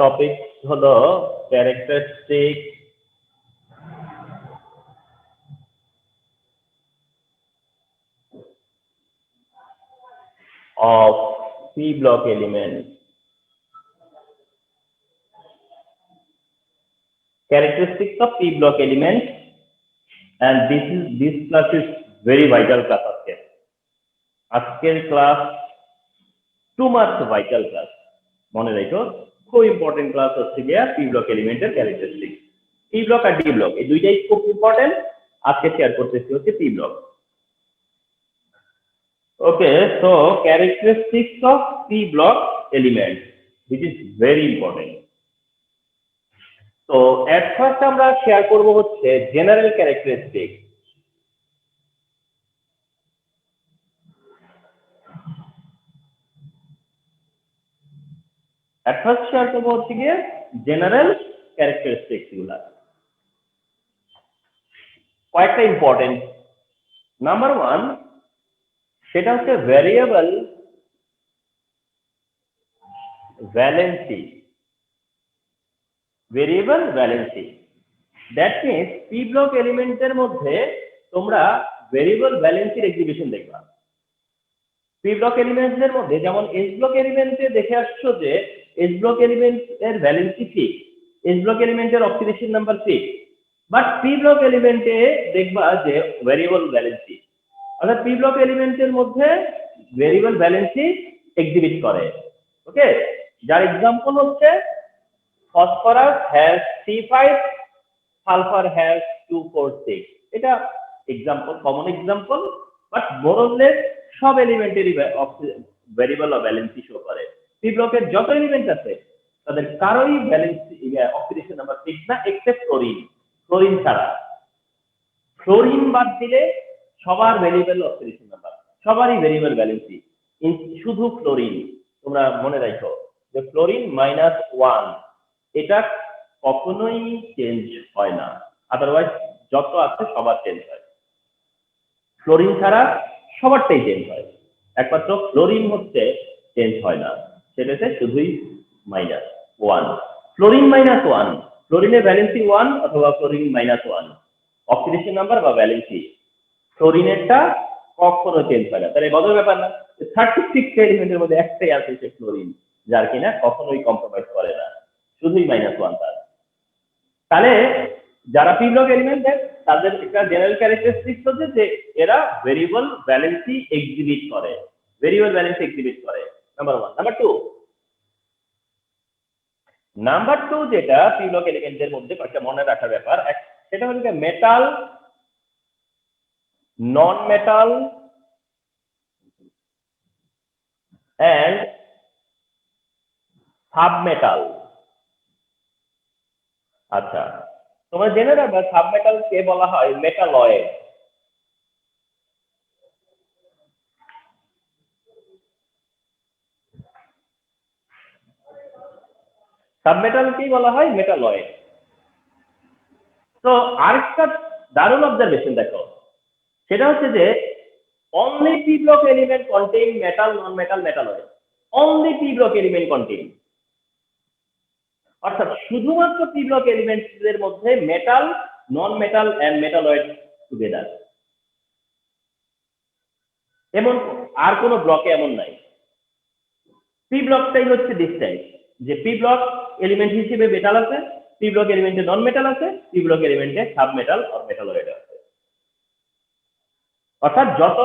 Topic হলো characteristic of P block element. Characteristics of P block element, and this class is very vital class. আজকের class too much vital class, মনে রাখো খুব important class হচ্ছে গিয়া P block এলিমেন্টের characteristic. P block আর D block এই দুইটাই খুব ইম্পর্টেন্ট, আজকে শেয়ার করতেছি হচ্ছে P block. Okay, so characteristics of P block element which is very important. তো এট ফার্স্ট আমরা শেয়ার করব হচ্ছে general characteristic. At first share করব হচ্ছে গিয়ে জেনারেল ক্যারেক্টারিস্টিক্স গুলা, কয়েকটা ইম্পর্টেন্ট। নাম্বার ওয়ান, সেটা হচ্ছে variable valency. Variable valency, that means P block এলিমেন্টের মধ্যে তোমরা ভেরিয়েবল ভ্যালেন্সির এক্সিবিশন দেখবা। পি ব্লক এলিমেন্টের মধ্যে যেমন এস ব্লক এলিমেন্টে দেখে আসছো যে এস ব্লক এলিমেন্টের ভ্যালেন্সি ফিক্স, এস ব্লক এলিমেন্টের oxidation number fix, but P block এলিমেন্টে দেখবা যে ভেরিয়েবল ভ্যালেন্সি, অর্থাৎ পি ব্লক এলিমেন্টের মধ্যে ভেরিয়েবল ভ্যালেন্সি এক্সিবিট করে। ওকে, যার এক্সাম্পল হচ্ছে phosphorus has C5, sulfur has 246. এটা এক্সাম্পল, কমন এক্সাম্পল, বাট মোরলেস সব এলিমেন্টেরই ভ্যারিয়েবল অফ ভ্যালেন্সি শো করে। পি ব্লকের যত এলিমেন্ট আছে তাদের কারোই ভ্যালেন্সি অক্সিডেশন নাম্বার ফিক্স না, এক্সেপ্ট ফ্লোরিন। ফ্লোরিন ছাড়া, ফ্লোরিন বাদ দিলে সবার ভ্যারিয়েবল অক্সিডেশন নাম্বার, সবারই ভ্যারিয়েবল ভ্যালেন্সি, শুধু ফ্লোরিন। তোমরা মনে রাখো যে ফ্লোরিন -1 এটা কখনোই চেঞ্জ হয় না, আদারওয়াইজ যত আছে সবার চেঞ্জ হয়। ফ্লোরিন ছাড়া সবারটাই চেঞ্জ হয়, একমাত্র ফ্লোরিন হচ্ছে চেঞ্জ হয় না, সেটাতে শুধুই -1। ফ্লোরিন -1, ফ্লোরিনের ভ্যালেন্সি 1 অথবা ফ্লোরিন -1, অক্সিডেশন নাম্বার বা ভ্যালেন্সি ফ্লোরিনেরটা কখনো চেঞ্জ হয় না। তাহলে বদল ব্যাপার না, 36 এলিমেন্টের মধ্যে একটাই আছে সে ফ্লোরিন, যার কিনা কখনোই কম্প্রোমাইজ করে না, শুধুই -1 তার। তাহলে যারা পি ব্লক এলিমেন্ট তাদের একটা জেনারেল ক্যারেক্টারিস্টিক্স হচ্ছে যে এরা ভেরিয়েবল ভ্যালেন্সি এক্সিবিট করে, ভেরিয়েবল ভ্যালেন্সি এক্সিবিট করে, নাম্বার ওয়ান। নাম্বার টু যেটা পি ব্লক এলিমেন্টের মধ্যে কয়েকটা মনে রাখার ব্যাপার, সেটা হচ্ছে metal, non metal and sub metal. আচ্ছা, তোমরা জেনে রাখবে সাব মেটাল কে বলা হয় মেটালয়েড। সাবমেটাল কি বলা হয় মেটালয়েড। তো আরেকটা দারুণ অবজারভেশন দেখো, সেটা হচ্ছে যে only p block element contain metal, non-metal, metalloid. Only p block element contain, অর্থাৎ শুধুমাত্র p block elements এর মধ্যে metal, non metal and metalloid together. এমন আর কোন ব্লকে এমন নাই। পি ব্লকটাই হচ্ছে ডিস্টেন্স, যে পি ব্লক এলিমেন্ট হিসেবে মেটাল আছে, পি ব্লক এলিমেন্টে নন মেটাল আছে, পি ব্লক এলিমেন্টে সাব মেটাল আর মেটালয়েড আছে। অর্থাৎ যত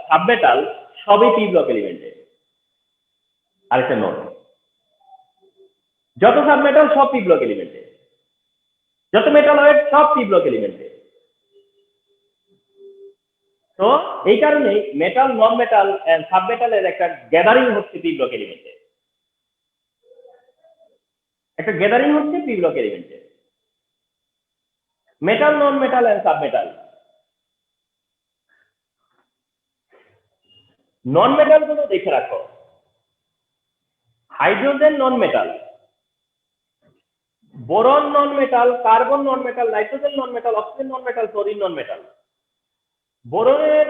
সাব মেটাল সবই পি ব্লক এলিমেন্টে। আরেকটা নোট, যত সাব মেটাল সব পি ব্লক এলিমেন্টে, যত মেটালয়েড সব পি ব্লক এলিমেন্টে। তো এই কারণেই metal, non metal and sub মেটালের একটা গ্যাদারিং হচ্ছে পি ব্লক এলিমেন্টে, একটা গ্যাদারিং হচ্ছে পি ব্লক এলিমেন্টে। Metal, non metal and sub metal. Non metal গুলো দেখে রাখো, hydrogen non metal, boron non metal, carbon non metal, nitrogen non metal, oxygen non metal, fluorine non metal. বোরনের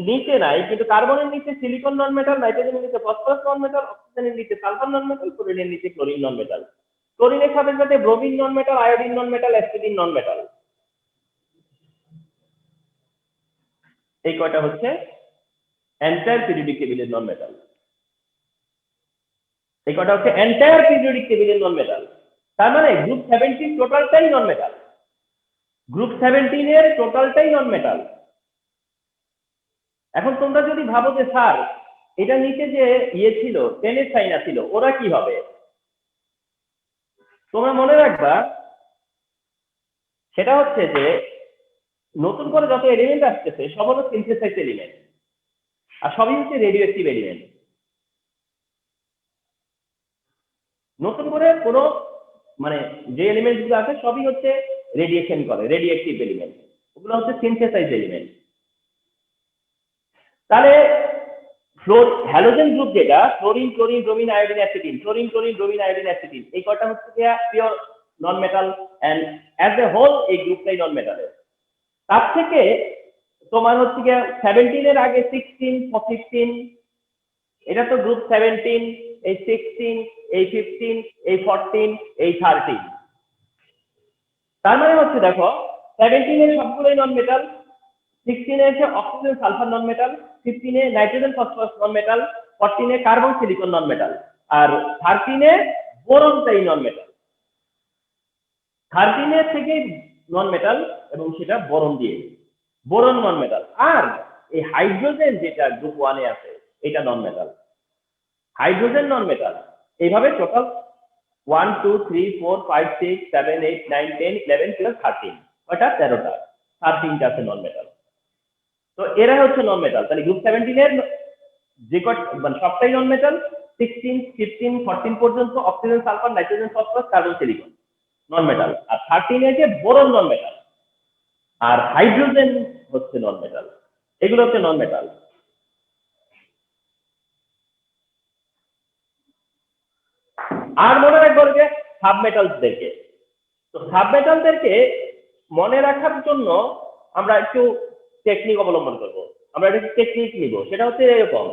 নিচে নাই, কিন্তু কার্বনের নিচে সিলিকন নন মেটাল, নাইট্রোজেনের নিচে ফসফরাস নন মেটাল, অক্সিজেনের নিচে সালফার নন মেটাল, ক্লোরিনের নিচে ক্লোরিন নন মেটাল। ক্লোরিনের সাথে সাথে bromine non metal, iodine non metal, astatine non metal. এই কয়টা হচ্ছে এন্টায়ার পিরিয়ডিক টেবিলের নন মেটাল। এই কয়টা হচ্ছে এন্টায়ার পিরিয়ডিক টেবিলের নন মেটাল। তার মানে গ্রুপ 17 টোটালটাই নন মেটাল। গ্রুপ 17 এর টোটালটাই নন মেটাল। এখন তোমরা যদি ভাবো যে স্যার এটা নিচে যে ইয়ে ছিল, টেনের সাইন ছিল, ওরা কি হবে? তোমরা মনে রাখবা সেটা হচ্ছে যে নতুন করে যত এলিমেন্ট আসতেছে সব হলো সিনথেসাইজ এলিমেন্ট, আর সবই হচ্ছে রেডিও অ্যাক্টিভ এলিমেন্ট। নতুন করে কোনো মানে যে এলিমেন্ট গুলো আছে সবই হচ্ছে রেডিয়েশন করে, রেডিও অ্যাক্টিভ এলিমেন্ট, ওগুলো হচ্ছে সিনথেসাইজ এলিমেন্ট। তাহলে হ্যালোজেন গ্রুপ যেটা fluorine, chlorine, bromine, iodine, astatine, fluorine, chlorine, bromine, iodine, astatine, এই কয়টা হচ্ছে pure non metal, and as a whole এই গ্রুপটাই নন মেটালের। তার থেকে তোমার হচ্ছে গিয়ে 17 এর আগে 16, 15, এটা তো গ্রুপ 17, এই 16, এই 15, এই 14, এই 13। তার মানে হচ্ছে দেখো 17 এর সবগুলোই নন মেটাল, 16 এ হচ্ছে অক্সিজেন সালফার নন মেটাল, 15 এ নাইট্রোজেন ফসফরাস নন মেটাল, 14 এ কার্বন সিলিকন নন মেটাল, আর 13 এ বোরনটাই নন মেটাল। 13 এর থেকে নন মেটাল এবং সেটা বোরন দিয়ে, বোরন নন মেটাল। আর এই হাইড্রোজেন যেটা গ্রুপ 1 এ আছে এটা নন মেটাল, হাইড্রোজেন নন মেটাল। এইভাবে টোটাল 1 2 3 4 5 6 7 8 9 10 11 12 13, ওটা 13টা, 13টা আছে নন মেটাল। তো এরা হচ্ছে নন মেটাল। তাহলে গ্রুপ 17 এর যে মানে সবটাই নন মেটাল, 16, 15, 14 পর্যন্ত oxygen, sulphur, nitrogen, phosphorus, carbon, silicon non metal, আর 13 এ যে বোরন নন মেটাল আর হাইড্রোজেন হচ্ছে নন মেটাল। এগুলো হচ্ছে নন মেটাল। আর মনে রাখবো যে সাবমেটালসদেরকে, তো সাবমেটালদেরকে মনে রাখার জন্য আমরা একটু টেকনিক অবলম্বন করব। আমরা একটা টেকনিক নিব, সেটা হচ্ছে এরকম।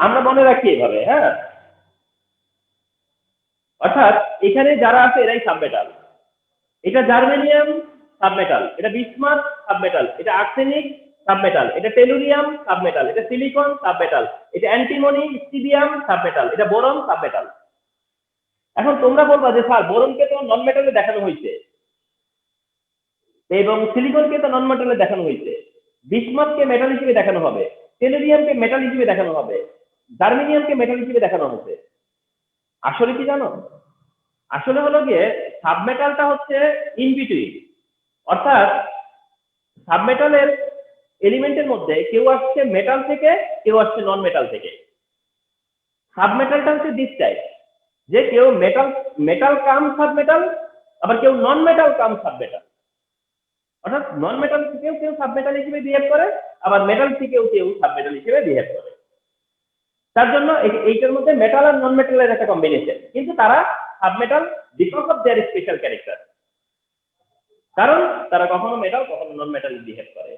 আমরা মনে রাখি এভাবে, হ্যাঁ, অর্থাৎ এখানে যারা আছে এরাই সাবমেটাল। এটা জার্মেনিয়াম সাবমেটাল, এটা বিসমাথ সাবমেটাল, এটা আর্সেনিক সাবমেটাল, এটা টেলুরিয়াম সাবমেটাল, এটা সিলিকন সাবমেটাল, এটা অ্যান্টিমনি, স্টিবিয়াম সাবমেটাল, এটা বোরন সাবমেটাল। এখন তোমরা বলবা যে স্যার বোরনকে তো নন মেটালে দেখানো হয়েছে এবং সিলিকনকে তো নন মেটালে দেখানো হয়েছে, বিসমাথকে মেটাল হিসেবে দেখানো হবে, টেলুরিয়ামকে মেটাল হিসেবে দেখানো হবে, জার্মেনিয়ামকে মেটাল হিসেবে দেখানো হচ্ছে। আসলে কি জানো? আসলে হলো গিয়ে সাবমেটালটা হচ্ছে ইন বিটুইন, অর্থাৎ সাবমেটালের এলিমেন্টের মধ্যে কেউ আসছে মেটাল থেকে, কেউ আসছে নন মেটাল থেকে। সাবমেটালটা হচ্ছে দিস টাইপ, যে কেউ মেটাল মেটাল কাম সাবমেটাল, আবার কেউ নন মেটাল কাম সাবমেটাল। অর্থাৎ নন মেটাল থেকেও কেউ সাবমেটাল হিসেবে বিহেভ করে, আবার মেটাল থেকেও কেউ সাবমেটাল হিসেবে বিহেভ করে। তার জন্য এইটার মধ্যে মেটাল আর নন মেটালের একটা কম্বিনেশন, কিন্তু তারা submetal because of their special character, কারণ তারা কখনো মেটাল কখনো নন মেটাল বিহেভ করে।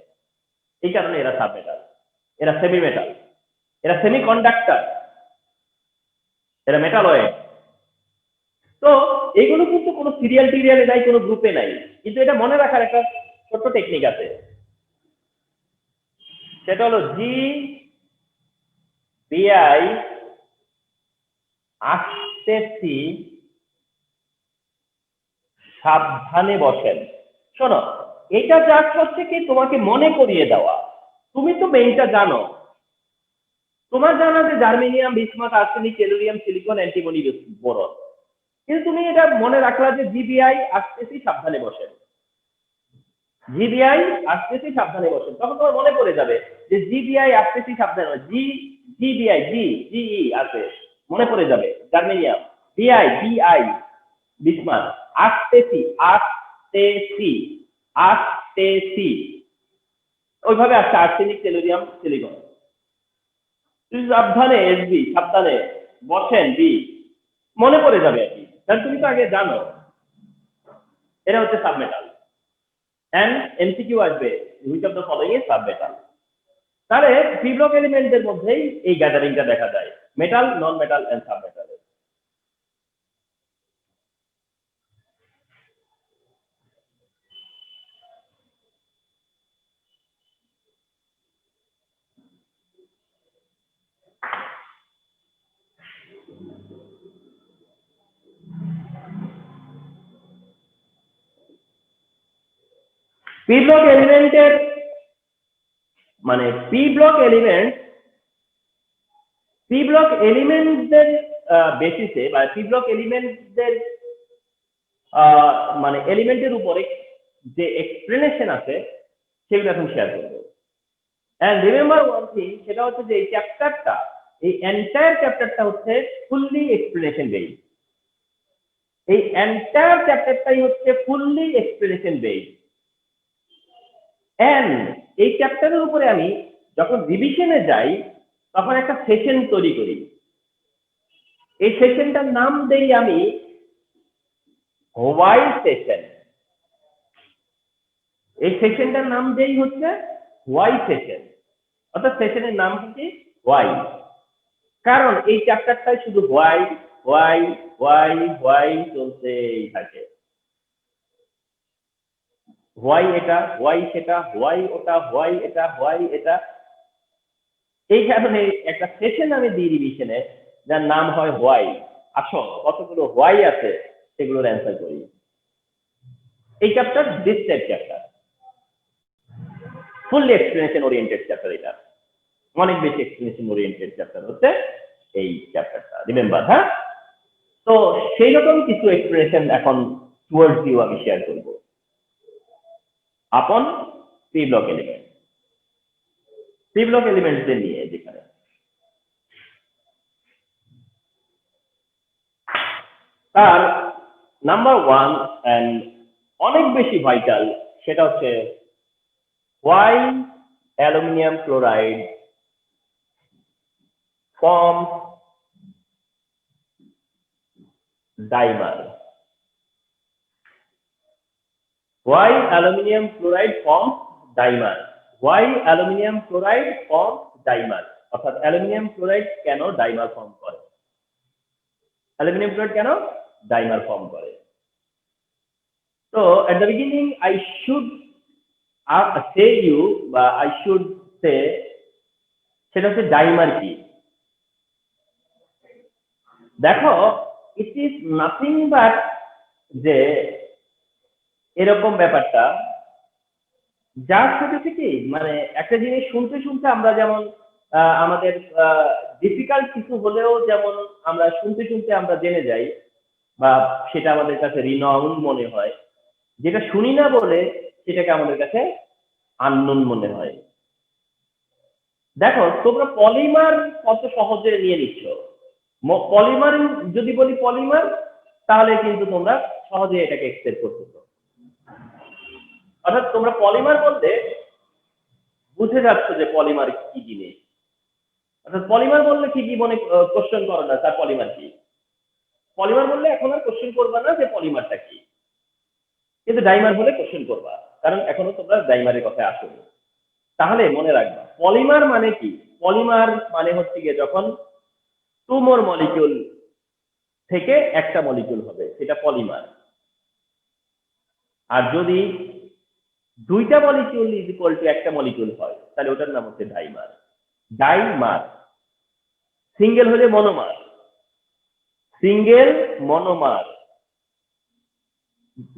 এই কারণে এরা সাবমেটাল, এরা সেমি মেটাল, এরা সেমি কন্ডাক্টর, এরা মেটালয়েড। তো এগুলো কিন্তু কোনো সিরিয়াল টিরিয়ালে নাই, কোনো গ্রুপে নাই, কিন্তু এটা মনে রাখার একটা ছোট্ট টেকনিক আছে। সেটা হলো জি বিআই আসতেছি সাবধানে বসেন। শোনো, এটা জাস্ট হচ্ছে কি তোমাকে মনে করিয়ে দেওয়া। তুমি তো মেইনটা জানো, তোমার জানা যে germanium, bismuth, arsenic, tellurium, silicon, antimony, boron, কিন্তু তুমি এটা মনে রাখলা যে জিবিআই আসতেছি সাবধানে বসেন, জিবিআই আসতেছি সাবধানে বসেন। তখন তোমার মনে পড়ে যাবে যে জিবিআই আসতেছি সাবধানে, জিবিআই জিই আছে, মনে পড়ে যাবে জার্মেনিয়াম, বিআই বিসমাথ, আসতেছি আসতেছি আসতেছি, ওইভাবে আসছে আর্সেনিক, টেলুরিয়াম, সিলিকন। সাবধানে, এসবি সাবধানে, বসেন বি, মনে পড়ে যাবে আর কি, কারণ তুমি তো আগে জানো এটা হচ্ছে সাবমেটাল। এন্ড এমসিকিউ আসবে which of the following is submetal. তাহলে পি ব্লক এলিমেন্টদের মধ্যেই এই গ্যাদারিংটা দেখা যায়, metal, non metal and submetal. P block এলিমেন্টের মানে পি ব্লক এলিমেন্টদের বেসিসে বা পি ব্লক এলিমেন্টদের মানে এলিমেন্টের উপরে যে এক্সপ্লেনেশন আছে সেগুলো এখন শেয়ার করবো। এন্ড রিমেম্বার ওয়ান থিং, সেটা হচ্ছে যে এই চ্যাপ্টারটা, এই এন্টায়ার চ্যাপ্টারটা হচ্ছে ফুললি এক্সপ্লেনেশন বেসড। এই এন্টায়ার চ্যাপ্টারটাই হচ্ছে ফুললি এক্সপ্লেনেশন বেসড। এন্ড এই চ্যাপ্টারের উপরে আমি যখন রিভিশনে যাই তখন একটা সেশন তৈরি করি। এই সেশনটার নাম দেই আমি হোয়াই সেশন। এই সেশনটার নাম দেই হচ্ছে হোয়াই সেশন, অর্থাৎ সেশনের নাম হচ্ছে হোয়াই। কারণ এই চ্যাপ্টারটাই শুধু হোয়াই হোয়াই হোয়াই হোয়াই চলতেই থাকে। হোয়াই এটা, হোয়াই সেটা, হোয়াই ওটা, হোয়াই এটা, হোয়াই এটা। এই কারণে একটা সেশন আমি দিই রিভিশনে, যার নাম হয় হোয়াই। আসো কতগুলো হোয়াই আছে সেগুলোর অ্যান্সার করি। এই chapter this type chapter, fully explanation oriented chapter. এটা অনেক বেশি এক্সপ্লেনেশন ওরিয়েন্টেড চ্যাপ্টার হচ্ছে এই চ্যাপ্টারটা, রিমেম্বার। হ্যাঁ, তো সেই রকম কিছু এক্সপ্লেনেশন এখন টুয়ার্ডস ইউ আমি শেয়ার করব আপন P block element. P block এলিমেন্টদের নিয়ে যেখানে তার নাম্বার ওয়ান এন্ড অনেক বেশি ভাইটাল, সেটা হচ্ছে why aluminium chloride form dimer. Why aluminium chloride forms dimer? Why aluminium chloride forms dimer? অর্থাৎ অ্যালুমিনিয়াম ক্লোরাইড কেন ডাইমার ফর্ম করে? অ্যালুমিনিয়াম ক্লোরাইড কেন ডাইমার ফর্ম করে? So at the beginning I should say you বা I should say সেটা হচ্ছে dimer কি। দেখো, it is nothing but যে এরকম ব্যাপারটা, যার সাথে থেকে মানে একটা জিনিস শুনতে শুনতে আমরা যেমন আমাদের ডিফিকাল্ট কিছু হলেও যেমন আমরা শুনতে শুনতে আমরা জেনে যাই বা সেটা আমাদের কাছে রিনাউন মনে হয়, যেটা শুনি না বলে সেটাকে আমাদের কাছে আননোন মনে হয়। দেখো, তোমরা পলিমার কত সহজে নিয়ে নিচ্ছ। পলিমার যদি বলি পলিমার, তাহলে কিন্তু তোমরা সহজে এটাকে এক্সপেক্ট করতেছো। অর্থাৎ তোমরা পলিমার বলতে বুঝে যাচ্ছ যে পলিমার কি জিনিস। অর্থাৎ পলিমার বললে কি কি মনে কোশ্চেন করো না, তার পলিমার কি। পলিমার বললে এখন আর কোশ্চেন করবা না যে পলিমারটা কি, কিন্তু ডাইমার বলে কোশ্চেন করবা, কারণ এখনো তোমরা ডাইমারের কথা আসবে। তাহলে মনে রাখবা পলিমার মানে কি। পলিমার মানে হচ্ছে গিয়ে যখন টু মোর মলিকিউল থেকে একটা মলিকিউল হবে সেটা পলিমার। আর যদি দুইটা মলিকিউল ইজ ইকুয়াল টু একটা মলিকিউল হয় তাহলে ওটার নাম হচ্ছে ডাইমার। ডাইমার। সিঙ্গেল হলে monomer, single monomer,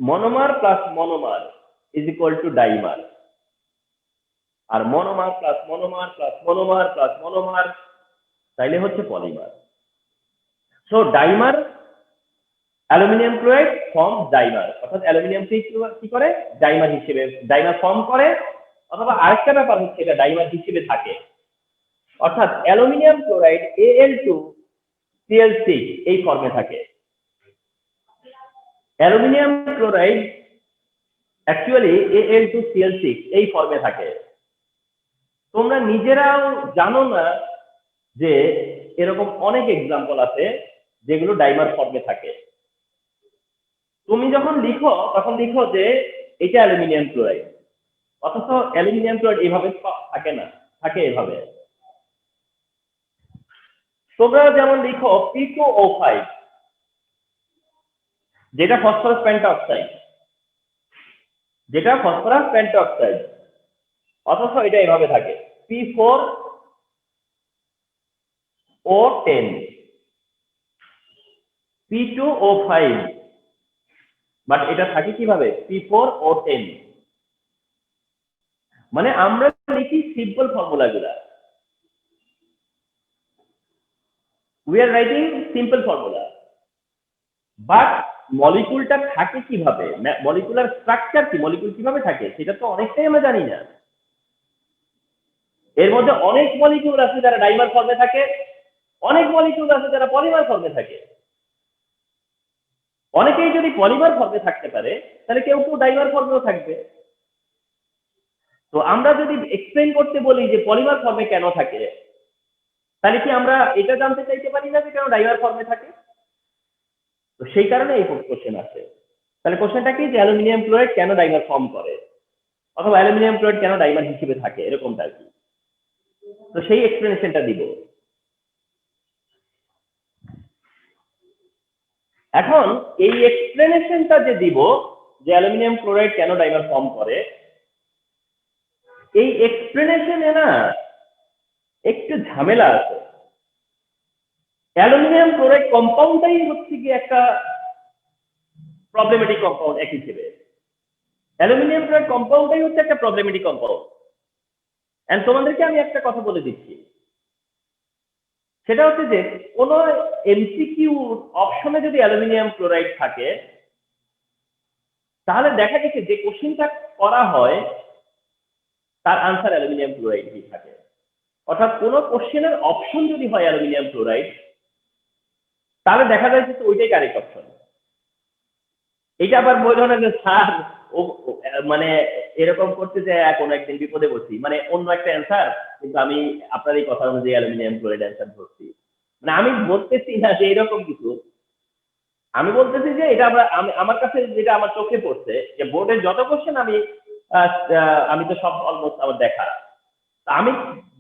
monomer plus monomer is equal to dimer. আর monomer plus monomer plus monomer plus monomer তাইলে হচ্ছে polymer. So dimer, aluminium chloride form dimer, অর্থাৎ অ্যালুমিনিয়াম কি করে ডাইমার হিসেবে ডাইমার ফর্ম করে, অথবা আরেকটা ব্যাপার হচ্ছে এটা ডাইমার হিসেবে থাকে। অর্থাৎ অ্যালুমিনিয়াম ক্লোরাইড Al2Cl6 এই ফর্মে থাকে। অ্যালুমিনিয়াম ক্লোরাইড অ্যাকচুয়ালি Al2Cl6 এই ফর্মে থাকে। তোমরা নিজেরাও জানো না যে এরকম অনেক এক্সাম্পল আছে যেগুলো ডাইমার ফর্মে থাকে। তুমি যখন লিখো তখন লিখো যে এটা অ্যালুমিনিয়াম ক্লোরাইড, অথচ অ্যালুমিনিয়াম ক্লোরাইড এইভাবে থাকে না, থাকে এভাবে। তোমরা যেমন লিখো P2O5, যেটা ফসফরাস পেন্টঅক্সাইড, যেটা ফসফরাস পেন্টঅক্সাইড, অথচ এটা এইভাবে থাকে P4O10, P2O5, বাট এটা থাকে কিভাবে P4O10। মানে আমরা লিখি সিম্পল ফর্মুলা গুলা, we are writing simple formula, but মলিকুলটা থাকে কিভাবে, মলিকুলার স্ট্রাকচার কি, মলিকুল কিভাবে থাকে সেটা তো অনেকটাই আমরা জানি না। এর মধ্যে অনেক মলিকুল আছে যারা ডাইমার ফর্মে থাকে, অনেক মলিকুল আছে যারা পলিমার ফর্মে থাকে। অনেকেই যদি পলিমার ফর্মে থাকতে পারে তাহলে কেউ কেউ ডাইমার ফর্মেও থাকবে। তো আমরা যদি এক্সপ্লেইন করতে বলি যে পলিমার ফর্মে কেন থাকে, তাহলে কি আমরা এটা জানতে চাইতে পারি না যে কেন ডাইমার ফর্মে থাকে? তো সেই কারণে এই কোশ্চেন আছে। তাহলে কোশ্চেনটা কি যে অ্যালুমিনিয়াম ক্লোরাইড কেন ডাইমার ফর্ম করে, অথবা অ্যালুমিনিয়াম ক্লোরাইড কেন ডাইমার হিসেবে থাকে, এরকমটা আর কি। তো সেই এক্সপ্লেনেশনটা দিব। এখন এই এক্সপ্লেনেশনটা যে দিব যে অ্যালুমিনিয়াম ক্লোরাইড কেন ডাইমার ফর্ম করে, এই এক্সপ্লেনেশনে না একটু ঝামেলা আছে। অ্যালুমিনিয়াম ক্লোরাইড কম্পাউন্ডটাই হচ্ছে কি একটা প্রবলেমেটিক কম্পাউন্ড এক হিসেবে। অ্যালুমিনিয়াম ক্লোরাইড কম্পাউন্ডটাই হচ্ছে একটা প্রবলেমেটিক কম্পাউন্ড। এন্ড তোমাদেরকে আমি একটা কথা বলে দিচ্ছি, সেটা হচ্ছে যে কোন এমসিকিউ অপশনে যদি অ্যালুমিনিয়াম ক্লোরাইড থাকে, তাহলে দেখা গেছে যে কোশ্চেনটা করা হয় তার আনসার অ্যালুমিনিয়াম ক্লোরাইড থাকে। অর্থাৎ কোন কোশ্চেনের অপশন যদি হয় অ্যালুমিনিয়াম ক্লোরাইড, তাহলে দেখা যায় যে ওইটাই কারেক্ট অপশন। এটা আবার বই ধরনের যে স্যার ও মানে এরকম করতে যে কোনো একদিন বিপদে পড়ছি, মানে অন্য একটা অ্যান্সার, কিন্তু আমি আপনার এই কথা অনুযায়ী অ্যালুমিনিয়াম ক্লোরাইড অ্যান্সার ধরছি। মানে আমি বলতেছি না যে এরকম কিছু, আমি বলতেছি যে এটা আমার কাছে যেটা আমার চোখে পড়ছে যে বোর্ডের যত কোশ্চেন আমি তো সব অলমোস্ট আমার দেখা, আমি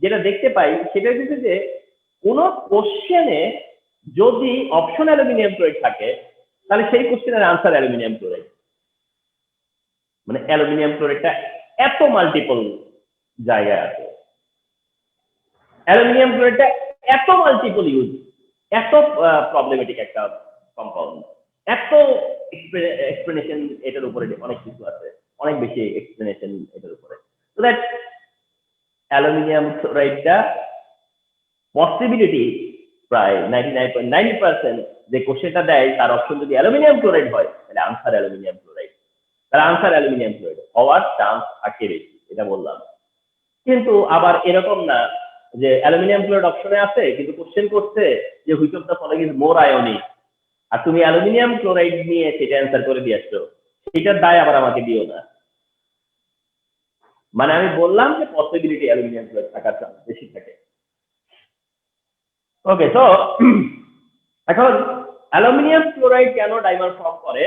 যেটা দেখতে পাই সেটা হচ্ছে যে কোন কোশ্চেনে যদি অপশন অ্যালুমিনিয়াম ক্লোরাইড থাকে, তাহলে সেই কোশ্চেনের আনসার অ্যালুমিনিয়াম ক্লোরাইড। মানে অ্যালুমিনিয়াম ক্লোরাইডটা এত মাল্টিপল জায়গায় আছে, অ্যালুমিনিয়াম ক্লোরাইডটা এত মাল্টিপল ইউজ, এত প্রবলেমেটিক একটা কম্পাউন্ড, এত এক্সপ্লেনেশন এটার উপরে অনেক কিছু আছে, অনেক বেশি এক্সপ্লেনেশন এটার উপরে। তো দ্যাট অ্যালুমিনিয়াম ক্লোরাইডটা পসিবিলিটি প্রায় 99.9% যে কোশ্চেনটা দেয় তার অপশন যদি অ্যালুমিনিয়াম ক্লোরাইড হয়, তাহলে আনসার অ্যালুমিনিয়াম ক্লোরাইড, তার আনসার অ্যালুমিনিয়াম ক্লোরাইড হওয়ার চান্স থাকে বেশি, এটা বললাম। কিন্তু আবার এরকম না যে অ্যালুমিনিয়াম ক্লোরাইড অপশনে আছে কিন্তু কোশ্চেন করছে যে which of the following is more ionic, আর তুমি অ্যালুমিনিয়াম ক্লোরাইড নিয়ে সেটা অ্যান্সার করে দিয়ে আসছো, সেটার দায় আবার আমাকে দিও না। মানে আমি বললাম যে পসিবিলিটি অ্যালুমিনিয়াম ক্লোরাইড থাকার চান্স বেশি থাকে। ওকে, তো এখন অ্যালুমিনিয়াম ক্লোরাইড কেন ডাইমার ফর্ম করে?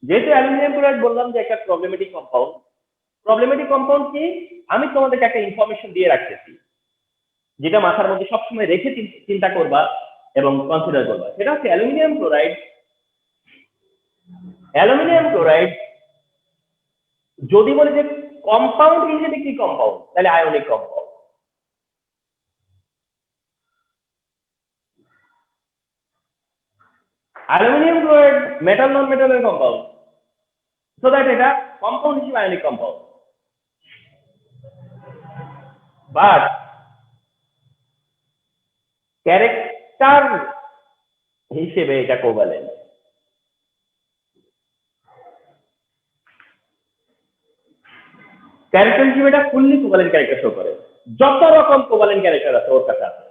যেহেতু অ্যালুমিনিয়াম ক্লোরাইড বললাম যে একটা প্রবলেমেটিক কম্পাউন্ড, প্রবলেমেটিক কম্পাউন্ড কি আমি তোমাদেরকে একটা ইনফরমেশন দিয়ে রাখতেছি, যেটা মাথার মধ্যে সবসময় রেখে চিন্তা করবা এবং কনসিডার করবা। সেটা হচ্ছে অ্যালুমিনিয়াম ক্লোরাইড, অ্যালুমিনিয়াম ক্লোরাইড যদি বলে যে কম্পাউন্ড হিসেবে কি কম্পাউন্ড, তাহলে ionic compound. Aluminium chloride metal non মেটালের কম্পাউন্ড, সো দ্যাট এটা কম্পাউন্ড হিসেবে আয়নিক কম্পাউন্ড, বাট ক্যারেক্টার হিসেবে এটা কোভ্যালেন্ট। ক্যারেক্টার হিসেবে এটা ফুললি কোভ্যালেন্ট ক্যারেক্টার শো করে, যত রকম কোভ্যালেন্ট ক্যারেক্টার আছে ওর কাছে আছে,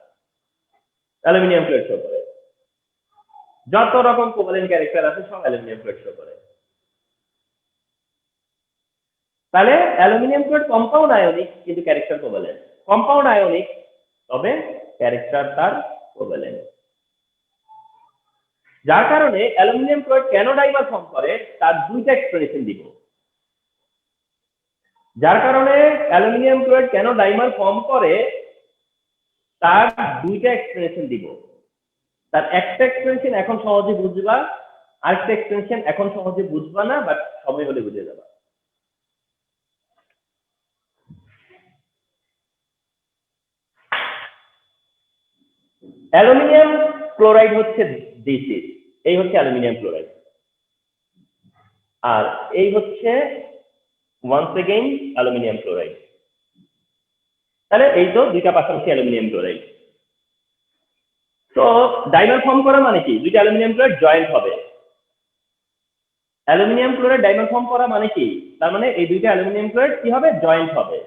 অ্যালুমিনিয়াম ক্লোরাইড শো করে, যত রকম কোভ্যালেন্ট ক্যারেক্টার আছে সব অ্যালুমিনিয়াম ক্লোরাইড শো করে। তাহলে অ্যালুমিনিয়াম ক্লোরাইড কম্পাউন্ড আয়নিক কিন্তু ক্যারেক্টার কোভ্যালেন্ট, কম্পাউন্ড আয়নিক তবে ক্যারেক্টার তার কোভ্যালেন্ট। যার কারণে অ্যালুমিনিয়াম ক্লোরাইড কেন ডাইমার ফর্ম করে তার দুইটা এক্সপ্লেনেশন দিব। যার কারণে অ্যালুমিনিয়াম ক্লোরাইড কেন ডাইমার ফর্ম করে তার দুইটা এক্সপ্লেনেশন দিব। তার একটা এক্সপ্লেনেশন এখন সহজে বুঝবা, আরেকটা এক্সপ্লেনেশন এখন সহজে বুঝবা না, বাট সময় হলে বুঝে যাবা। অ্যালুমিনিয়াম ক্লোরাইড হচ্ছে দিস, এই হচ্ছে অ্যালুমিনিয়াম ক্লোরাইড, আর এই হচ্ছে ওয়ান্স এগেইন অ্যালুমিনিয়াম ক্লোরাইড। তাহলে এই তো দুইটা পাশাপাশি অ্যালুমিনিয়াম ক্লোরাইড। তো ডাইমার ফর্ম করা মানে কি? দুইটা অ্যালুমিনিয়াম ক্লোরাইড জয়েন্ট হবে। অ্যালুমিনিয়াম ক্লোরাইড ডাইমার ফর্ম করা মানে কি? তার মানে এই দুইটা অ্যালুমিনিয়াম ক্লোরাইড কি হবে? জয়েন্ট হবে।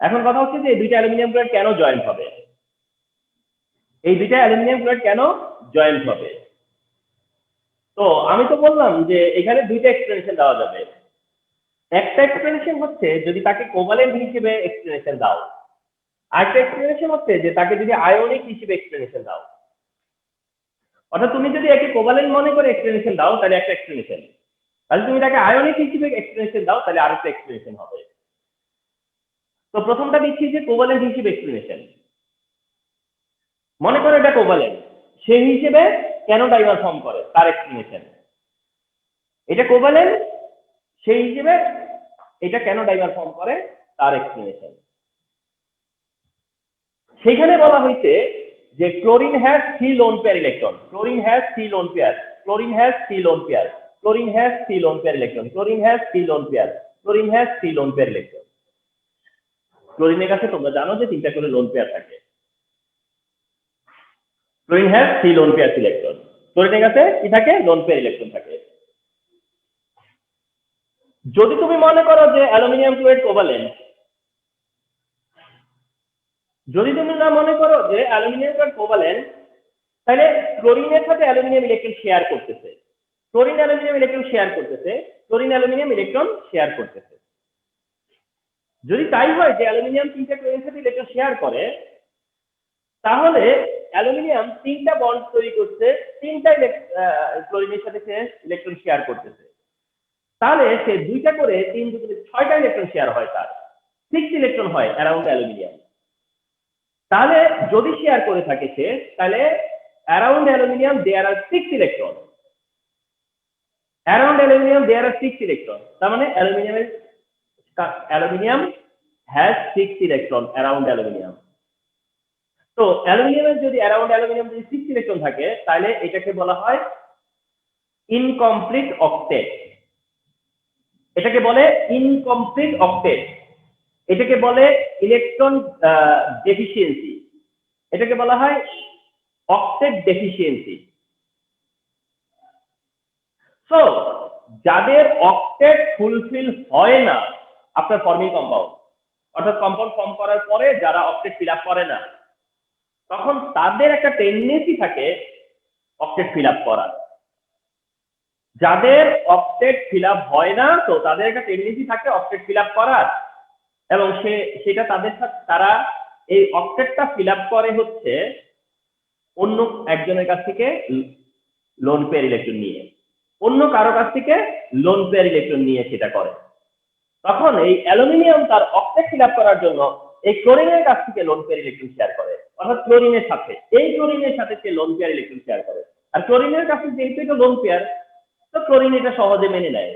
এখন কথা হচ্ছে যে এই দুইটা অ্যালুমিনিয়াম ক্লোরাইড কেন জয়েন্ট হবে? এই দুইটা অ্যালুমিনিয়াম ক্লোরাইড কেন জয়েন্ট হবে? তো আমি তো বললাম যে এখানে দুইটা এক্সপ্লেনেশন দেওয়া যাবে। একটা এক্সপ্লেনেশন হচ্ছে যদি তাকে কোভালেন্ট হিসেবে এক্সপ্লেনেশন দাও, আরেকটা এক্সপ্লেনেশন হচ্ছে যে তাকে যদি আয়নিক হিসেবে এক্সপ্লেনেশন দাও। অর্থাৎ তুমি যদি একে কোভালেন্ট মনে করে এক্সপ্লেনেশন দাও তাহলে একটা এক্সপ্লেনেশন, তাহলে তুমি তাকে আয়নিক হিসেবে এক্সপ্লেনেশন দাও তাহলে আরেকটা এক্সপ্লেনেশন হবে। তো প্রথমটা দিচ্ছি যে কোভালেন্ট হিসেবে এক্সপ্লেনেশন। মনে করো এটা কোভালেন্ট, সেই হিসেবে কেন ডাইমার ফর্ম করে তার এক্সপ্লেনেশন। এটা কোভালেন্ট, সেই হিসেবে এটা কেন ডাইমার ফর্ম করে তার এক্সপ্লেনেশন। সেখানে বলা হয়েছে যে chlorine has 3 lone pair electron, chlorine has 3 lone pair, chlorine has 3 lone pair, chlorine has 3 lone pair electron, chlorine has 3 lone pair, chlorine has 3 lone pair electron. ক্লোরিনের কাছে তোমরা জানো যে 3টা করে লোন পেয়ার থাকে। Chlorine has 3 lone pair electron, ক্লোরিনের কাছে কি থাকে? লোন পেয়ার ইলেকট্রন থাকে। যদি তুমি মনে করো যে অ্যালুমিনিয়াম ক্লোরাইড কোভালেন্ট, যদি তুমি না মনে করো যে অ্যালুমিনিয়াম ক্লোরাইড কোভালেন্ট, তাহলে ক্লোরিনের সাথে অ্যালুমিনিয়াম ইলেকট্রন শেয়ার করতেছে, ক্লোরিন অ্যালুমিনিয়াম ইলেকট্রন শেয়ার করতেছে, ক্লোরিন অ্যালুমিনিয়াম ইলেকট্রন শেয়ার করতেছে। যদি তাই হয় যে অ্যালুমিনিয়াম 3টা ক্লোরিনের সাথে ইলেকট্রন শেয়ার করে, তাহলে অ্যালুমিনিয়াম 3টা বন্ড তৈরি করছে, 3টা ক্লোরিনের সাথে সে ইলেকট্রন শেয়ার করতেছে। তাহলে সে 2টা করে 3 2 6টা ইলেকট্রন শেয়ার হয়, তার 6 ইলেকট্রন হয় অ্যারাউন্ড অ্যালুমিনিয়াম। তাহলে যদি শেয়ার করে থাকে সে, তাহলে অ্যারাউন্ড অ্যালুমিনিয়াম দেয়ার আর 6 ইলেকট্রন, অ্যারাউন্ড অ্যালুমিনিয়াম দেয়ার আর 6 ইলেকট্রন। তার মানে aluminium has 6 electron around aluminium. তো অ্যালুমিনিয়ামের যদি অ্যারাউন্ড অ্যালুমিনিয়াম যদি 6 ইলেকট্রন থাকে, তাহলে এটাকে বলা হয় ইনকমপ্লিট অক্টেট। এটাকে বলে ইনকমপ্লিট অক্টেট, এটাকে বলে ইলেকট্রন ডেফিসিয়েন্সি, এটাকে বলা হয় অক্টেট ডেফিসিয়েন্সি। সো যাদের অক্টেট ফুলফিল হয় না আপনার ফর্মিং কম্পাউন্ড, অর্থাৎ কম্পাউন্ড ফর্ম করার পরে যারা অক্টেট ফিল আপ করে না, তখন তাদের একটা টেন্ডেন্সি থাকে অক্টেট ফিল আপ করার। যাদের অক্টেট ফিল আপ হয় না, তো তাদের একটা টেন্ডেন্সি থাকে অক্টেট ফিল আপ করার, এবং সেটা তাদের সাথে তারা এই অক্টেটটা ফিল আপ করে হচ্ছে অন্য একজনের কাছ থেকে লোন পেয়ার ইলেকট্রন নিয়ে, অন্য কারো কাছ থেকে লোন পেয়ার ইলেকট্রন নিয়ে সেটা করে। তখন এই অ্যালুমিনিয়াম তার অক্টেট ফিল আপ করার জন্য এই ক্লোরিনের কাছ থেকে লোন পেয়ার ইলেকট্রন শেয়ার করে, অর্থাৎ ক্লোরিনের সাথে, এই ক্লোরিনের সাথে সে লোন পেয়ার ইলেকট্রন শেয়ার করে। আর ক্লোরিনের কাছে যেহেতু এটা লোন পেয়ার, তো ক্লোরিন এটা সহজে মেনে নেয়।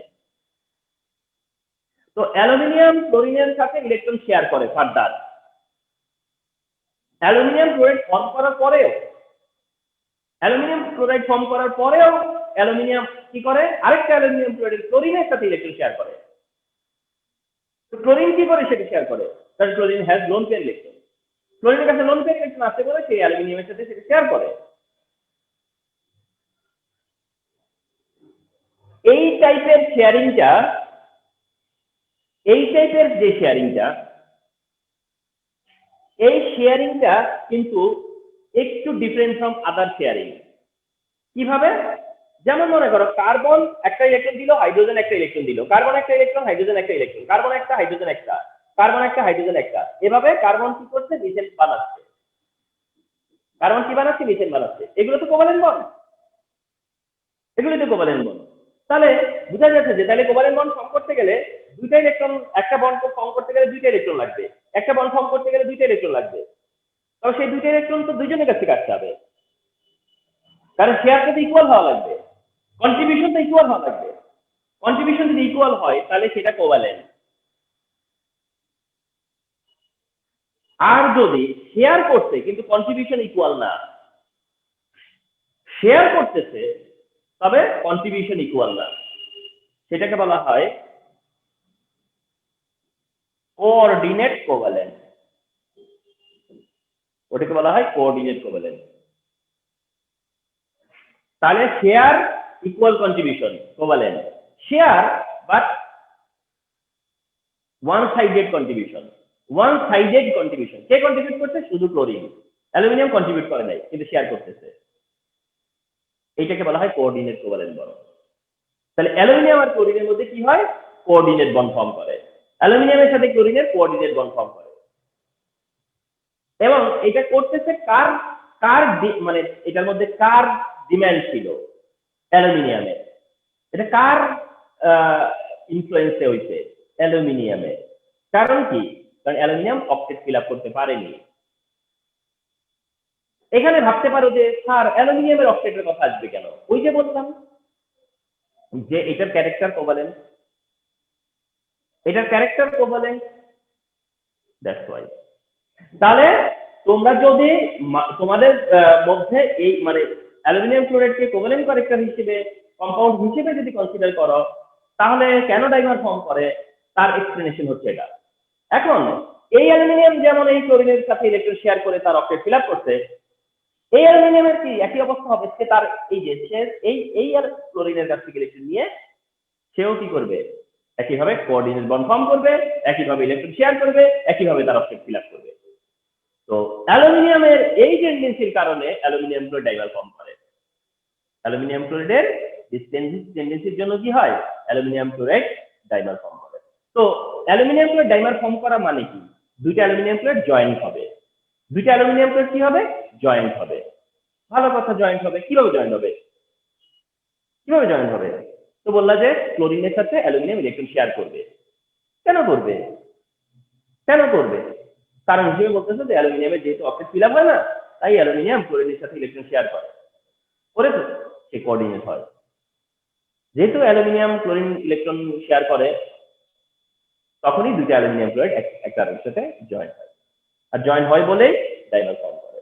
তো অ্যালুমিনিয়াম ক্লোরিনের সাথে ইলেকট্রন শেয়ার করে ফার্দার। অ্যালুমিনিয়াম ক্লোরাইড ফর্ম করার পরেও, অ্যালুমিনিয়াম ক্লোরাইড ফর্ম করার পরেও অ্যালুমিনিয়াম কি করে? আরেকটা অ্যালুমিনিয়াম ক্লোরাইড ক্লোরিনের সাথে ইলেকট্রন শেয়ার করে। তো ক্লোরিন কি করে সেটা শেয়ার করে? কারণ chlorine has lone pair electron, ক্লোরিনের কাছে লোন পেয়ার ইলেকট্রন আসতে বলে সেই অ্যালুমিনিয়ামের সাথে সেটা শেয়ার করে। এই টাইপের শেয়ারিংটা, এই টাইপের যে শেয়ারিংটা, এই শেয়ারিংটা কিন্তু একটু ডিফারেন্ট ফ্রম আদার শেয়ারিং। কিভাবে? যেমন মনে করো কার্বন একটা ইলেকট্রন দিল, হাইড্রোজেন একটা ইলেকট্রন দিল, কার্বন একটা ইলেকট্রন, হাইড্রোজেন একটা ইলেকট্রন, কার্বন একটা, হাইড্রোজেন একটা, কার্বন একটা, হাইড্রোজেন একটা, এভাবে কার্বন কি করছে? মিথেন বানাচ্ছে। কার্বন কি বানাচ্ছে, মিথেন বানাচ্ছে, এগুলো তো কোভালেন্ট বন্ড, এগুলোই তো কোভালেন্ট বন্ড। তাহলে বোঝা যাচ্ছে যে তাহলে কোভালেন্ট বন্ড ফর্ম করতে গেলে দুইটা ইলেকট্রন, একটা বন্ড ফর্ম করতে গেলে দুইটা ইলেকট্রন লাগবে, একটা বন্ড ফর্ম করতে গেলে দুইটা ইলেকট্রন লাগবে। তবে সেই দুইটা ইলেকট্রন তো দুইজনের কাছে কাটতে হবে, কারণ শেয়ারটা তো ইকুয়াল হওয়া লাগবে, কন্ট্রিবিউশন তো ইকুয়াল হওয়া লাগবে। কন্ট্রিবিউশন যদি ইকুয়াল হয় তাহলে সেটা কোভালেন্ট। আর যদি শেয়ার করতে কিন্তু কন্ট্রিবিউশন ইকুয়াল না, শেয়ার করতেছে তবে কন্ট্রিবিউশন ইকুয়াল না, সেটাকে বলা হয় কোঅর্ডিনেট কোভালেন্ট। ওটাকে বলা হয় কোঅর্ডিনেট কোভালেন্ট। তাহলে share equal contribution covalent, share but one sided contribution. One sided contribution K contribute করছে? শুধু ক্লোরিন, অ্যালুমিনিয়াম কন্ট্রিবিউট করে নাই কিন্তু শেয়ার করতেছে, এইটাকে বলা হয় কোঅর্ডিনেট কোভালেন্ট বন্ড। তাহলে অ্যালুমিনিয়াম আর ক্লোরিনের মধ্যে কি হয়? কোঅর্ডিনেট বন্ড ফর্ম করে, অ্যালুমিনিয়ামের সাথে ক্লোরিনের কোঅর্ডিনেট বন্ড ফর্ম করে। এবং এটা করতেছে কার কার মানে এটার মধ্যে কার ডিমান্ড ছিল? অ্যালুমিনিয়ামের। এটা কার ইনফ্লুয়েন্সে হইছে? অ্যালুমিনিয়ামে। কারণ কি? কারণ অ্যালুমিনিয়াম অক্টেট ফিল আপ করতে পারেনি। এখানে ভাবতে পারো যে স্যার অ্যালুমিনিয়ামের অক্টেটের কথা আসবে কেন? ওই যে বললাম যে এটার ক্যারেক্টার কোভালেন্ট, এটার ক্যারেক্টার কোভালেন্ট, দ্যাটস ওয়াই। তাহলে তোমরা যদি তোমাদের মধ্যে এই মানে অ্যালুমিনিয়াম ক্লোরাইডকে কোভালেন্ট ক্যারেক্টার হিসেবে, কম্পাউন্ড হিসেবে যদি কনসিডার করো, তাহলে কেন ডাইমার ফর্ম করে তার এক্সপ্লেনেশন হচ্ছে এটা। এখন এই অ্যালুমিনিয়াম যেমন এই ক্লোরিনের সাথে ইলেকট্রন শেয়ার করে তার অক্টেট ফিল আপ করছে, এই অ্যালুমিনিয়ামের কি একই অবস্থা হবে? সে তার এই যে সে এই ক্লোরিনের কাছ থেকে ইলেকট্রন নিয়ে সেও কি করবে? একইভাবে কোঅর্ডিনেট বন্ড ফর্ম করবে, একইভাবে ইলেকট্রন শেয়ার করবে, একইভাবে তার অক্টেট ফিল আপ করবে। তো অ্যালুমিনিয়ামের এই টেন্ডেন্সির কারণে অ্যালুমিনিয়াম ক্লোরাইড ডাইমার ফর্ম করে। অ্যালুমিনিয়াম ক্লোরাইডের টেন্ডেন্সির জন্য কি হয়? অ্যালুমিনিয়াম ক্লোরাইড ডাইমার ফর্ম করে। তো অ্যালুমিনিয়াম ক্লোরাইড ডাইমার ফর্ম করা মানে কি? দুইটা অ্যালুমিনিয়াম ক্লোরাইড জয়েন্ট হবে। দুইটা অ্যালুমিনিয়াম ক্লোরাইড কি হবে? জয়েন্ট হবে। ভালো কথা, জয়েন্ট হবে। কিভাবে জয়েন্ট হবে? কিভাবে জয়েন্ট হবে? তো বললা যে ক্লোরিনের সাথে অ্যালুমিনিয়াম ইলেকট্রন শেয়ার করবে। কেন করবে? কেন করবে? কারণ হিসেবে বলতেছে যে অ্যালুমিনিয়ামের যেহেতু অক্টেট ফিল আপ হয় না, তাই অ্যালুমিনিয়াম ক্লোরিনের সাথে ইলেকট্রন শেয়ার করে তো সে কোঅর্ডিনেট হয়। যেহেতু অ্যালুমিনিয়াম ক্লোরিন ইলেকট্রন শেয়ার করে, তখনই দুটো অ্যালুমিনিয়াম ক্লোরাইড একটা আরেকটার সাথে জয়েন্ট হয়। আর জয়েন্ট হয় বলেই ডাইমার ফর্ম করে।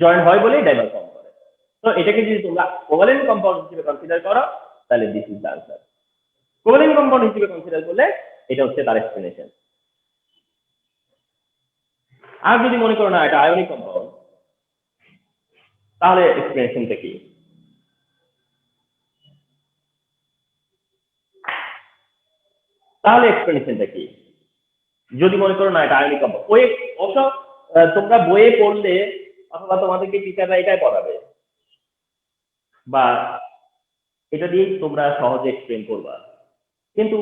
জয়েন্ট হয় বলেই ডাইমার ফর্ম করে। তো এটাকে যদি তোমরা কোভালেন্ট কম্পাউন্ড হিসেবে কনসিডার করো, তাহলে this is the answer. Covalent compound হিসেবে কনসিডার করলে এটা হচ্ছে তার এক্সপ্লেনেশন। আর যদি মনে করো না এটা আয়নিক কম্পাউন্ড, তাহলে এক্সপ্লেনেশনটা কি? তাহলে এক্সপ্লেনেশনটা কি? যদি মনে করো না এটা আয়নিক কম্পাউন্ড, ওই অবশ্য তোমরা বইয়ে পড়লে অথবা তোমাদেরকে টিচাররা এটাই পড়াবে, বা এটা দিয়েই তোমরা সহজে এক্সপ্লেন করবা। কিন্তু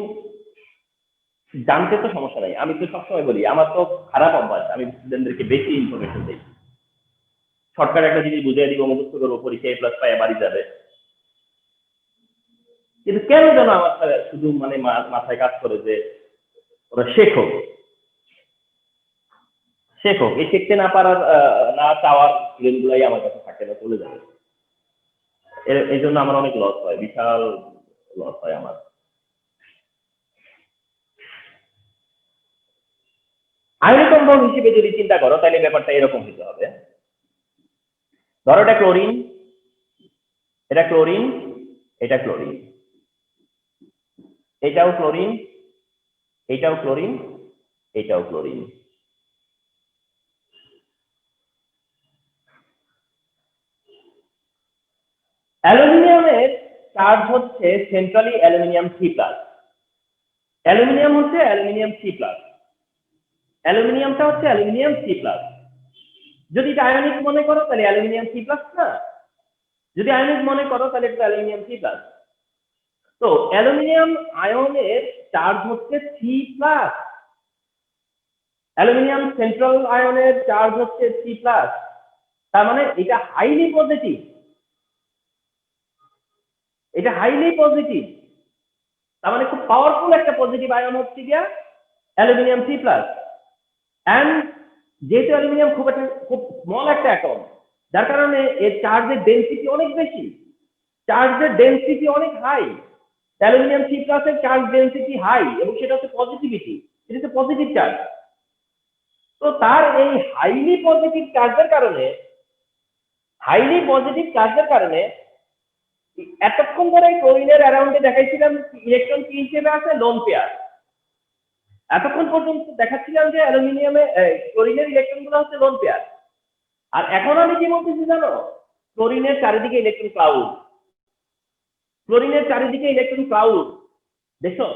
জানতে তো সমস্যা নাই। আমি তো সবসময় বলি, আমার তো খারাপ অভ্যাস, আমি স্টুডেন্টদেরকে বেশি ইনফরমেশন দিই। শর্টকাট একটা জিনিস বুঝিয়ে দিব, মুখস্থ করবো, পরীক্ষা A+ পায় বাড়ি যাবে। কিন্তু কেন যেন আমার শুধু মানে মাথায় কাজ করে যে ওরা শেখো শেখো, এই শিখতে না পারার না চাওয়ার স্টুডেন্ট গুলাই আমার কাছে থাকে না, চলে যাবে। এই জন্য আমার অনেক লস হয়, বিশাল লস হয় আমার। আয়নিক কম্পাউন্ড হিসেবে যদি চিন্তা করো, তাহলে ব্যাপারটা এরকম হতে হবে। ধরো এটা ক্লোরিন, এটা ক্লোরিন, এটা ক্লোরিন, এটাও ক্লোরিন, এটাও ক্লোরিন, এটাও ক্লোরিন। অ্যালুমিনিয়ামের চার্জ হচ্ছে সেন্ট্রালি অ্যালুমিনিয়াম 3+। অ্যালুমিনিয়াম হচ্ছে অ্যালুমিনিয়াম 3+। অ্যালুমিনিয়ামটা হচ্ছে অ্যালুমিনিয়াম 3+। যদি এটা আয়নিক মনে করো তাহলে অ্যালুমিনিয়াম 3+ না? যদি আয়নিক মনে করো তাহলে এটা অ্যালুমিনিয়াম 3+। তো অ্যালুমিনিয়াম আয়নের চার্জ হচ্ছে 3+। অ্যালুমিনিয়াম সেন্ট্রাল আয়নের চার্জ হচ্ছে 3+। তার মানে এটা হাইলি পজিটিভ, এটা হাইলি পজিটিভ, তার মানে খুব পাওয়ারফুল একটা পজিটিভ আয়ন হচ্ছে গিয়া অ্যালুমিনিয়াম সি প্লাস। অ্যান্ড যেহেতু অ্যালুমিনিয়াম খুব স্মল একটা অ্যাটম, যার কারণে এর চার্জের ডেন্সিটি অনেক বেশি, চার্জের ডেন্সিটি অনেক হাই। অ্যালুমিনিয়াম সি প্লাসের চার্জ ডেন্সিটি হাই এবং সেটা হচ্ছে পজিটিভিটি, এটা হচ্ছে পজিটিভ চার্জ। তো তার এই হাইলি পজিটিভ চার্জের কারণে এতক্ষণ ধরে ক্লোরিনের অ্যারাউন্ডে দেখাইছিলাম ইলেকট্রন কি হিসেবে আছে, লোন পেয়ার। এতক্ষণ পর্যন্ত দেখাচ্ছিলাম যে অ্যালুমিনিয়ামে ক্লোরিনের ইলেকট্রন গুলো হচ্ছে লোন পেয়ার। আর এখন আমি কি বলতেছি জানো, ক্লোরিনের চারিদিকে ইলেকট্রন ক্লাউড, ক্লোরিনের চারিদিকে ইলেকট্রন ক্লাউড। দেখো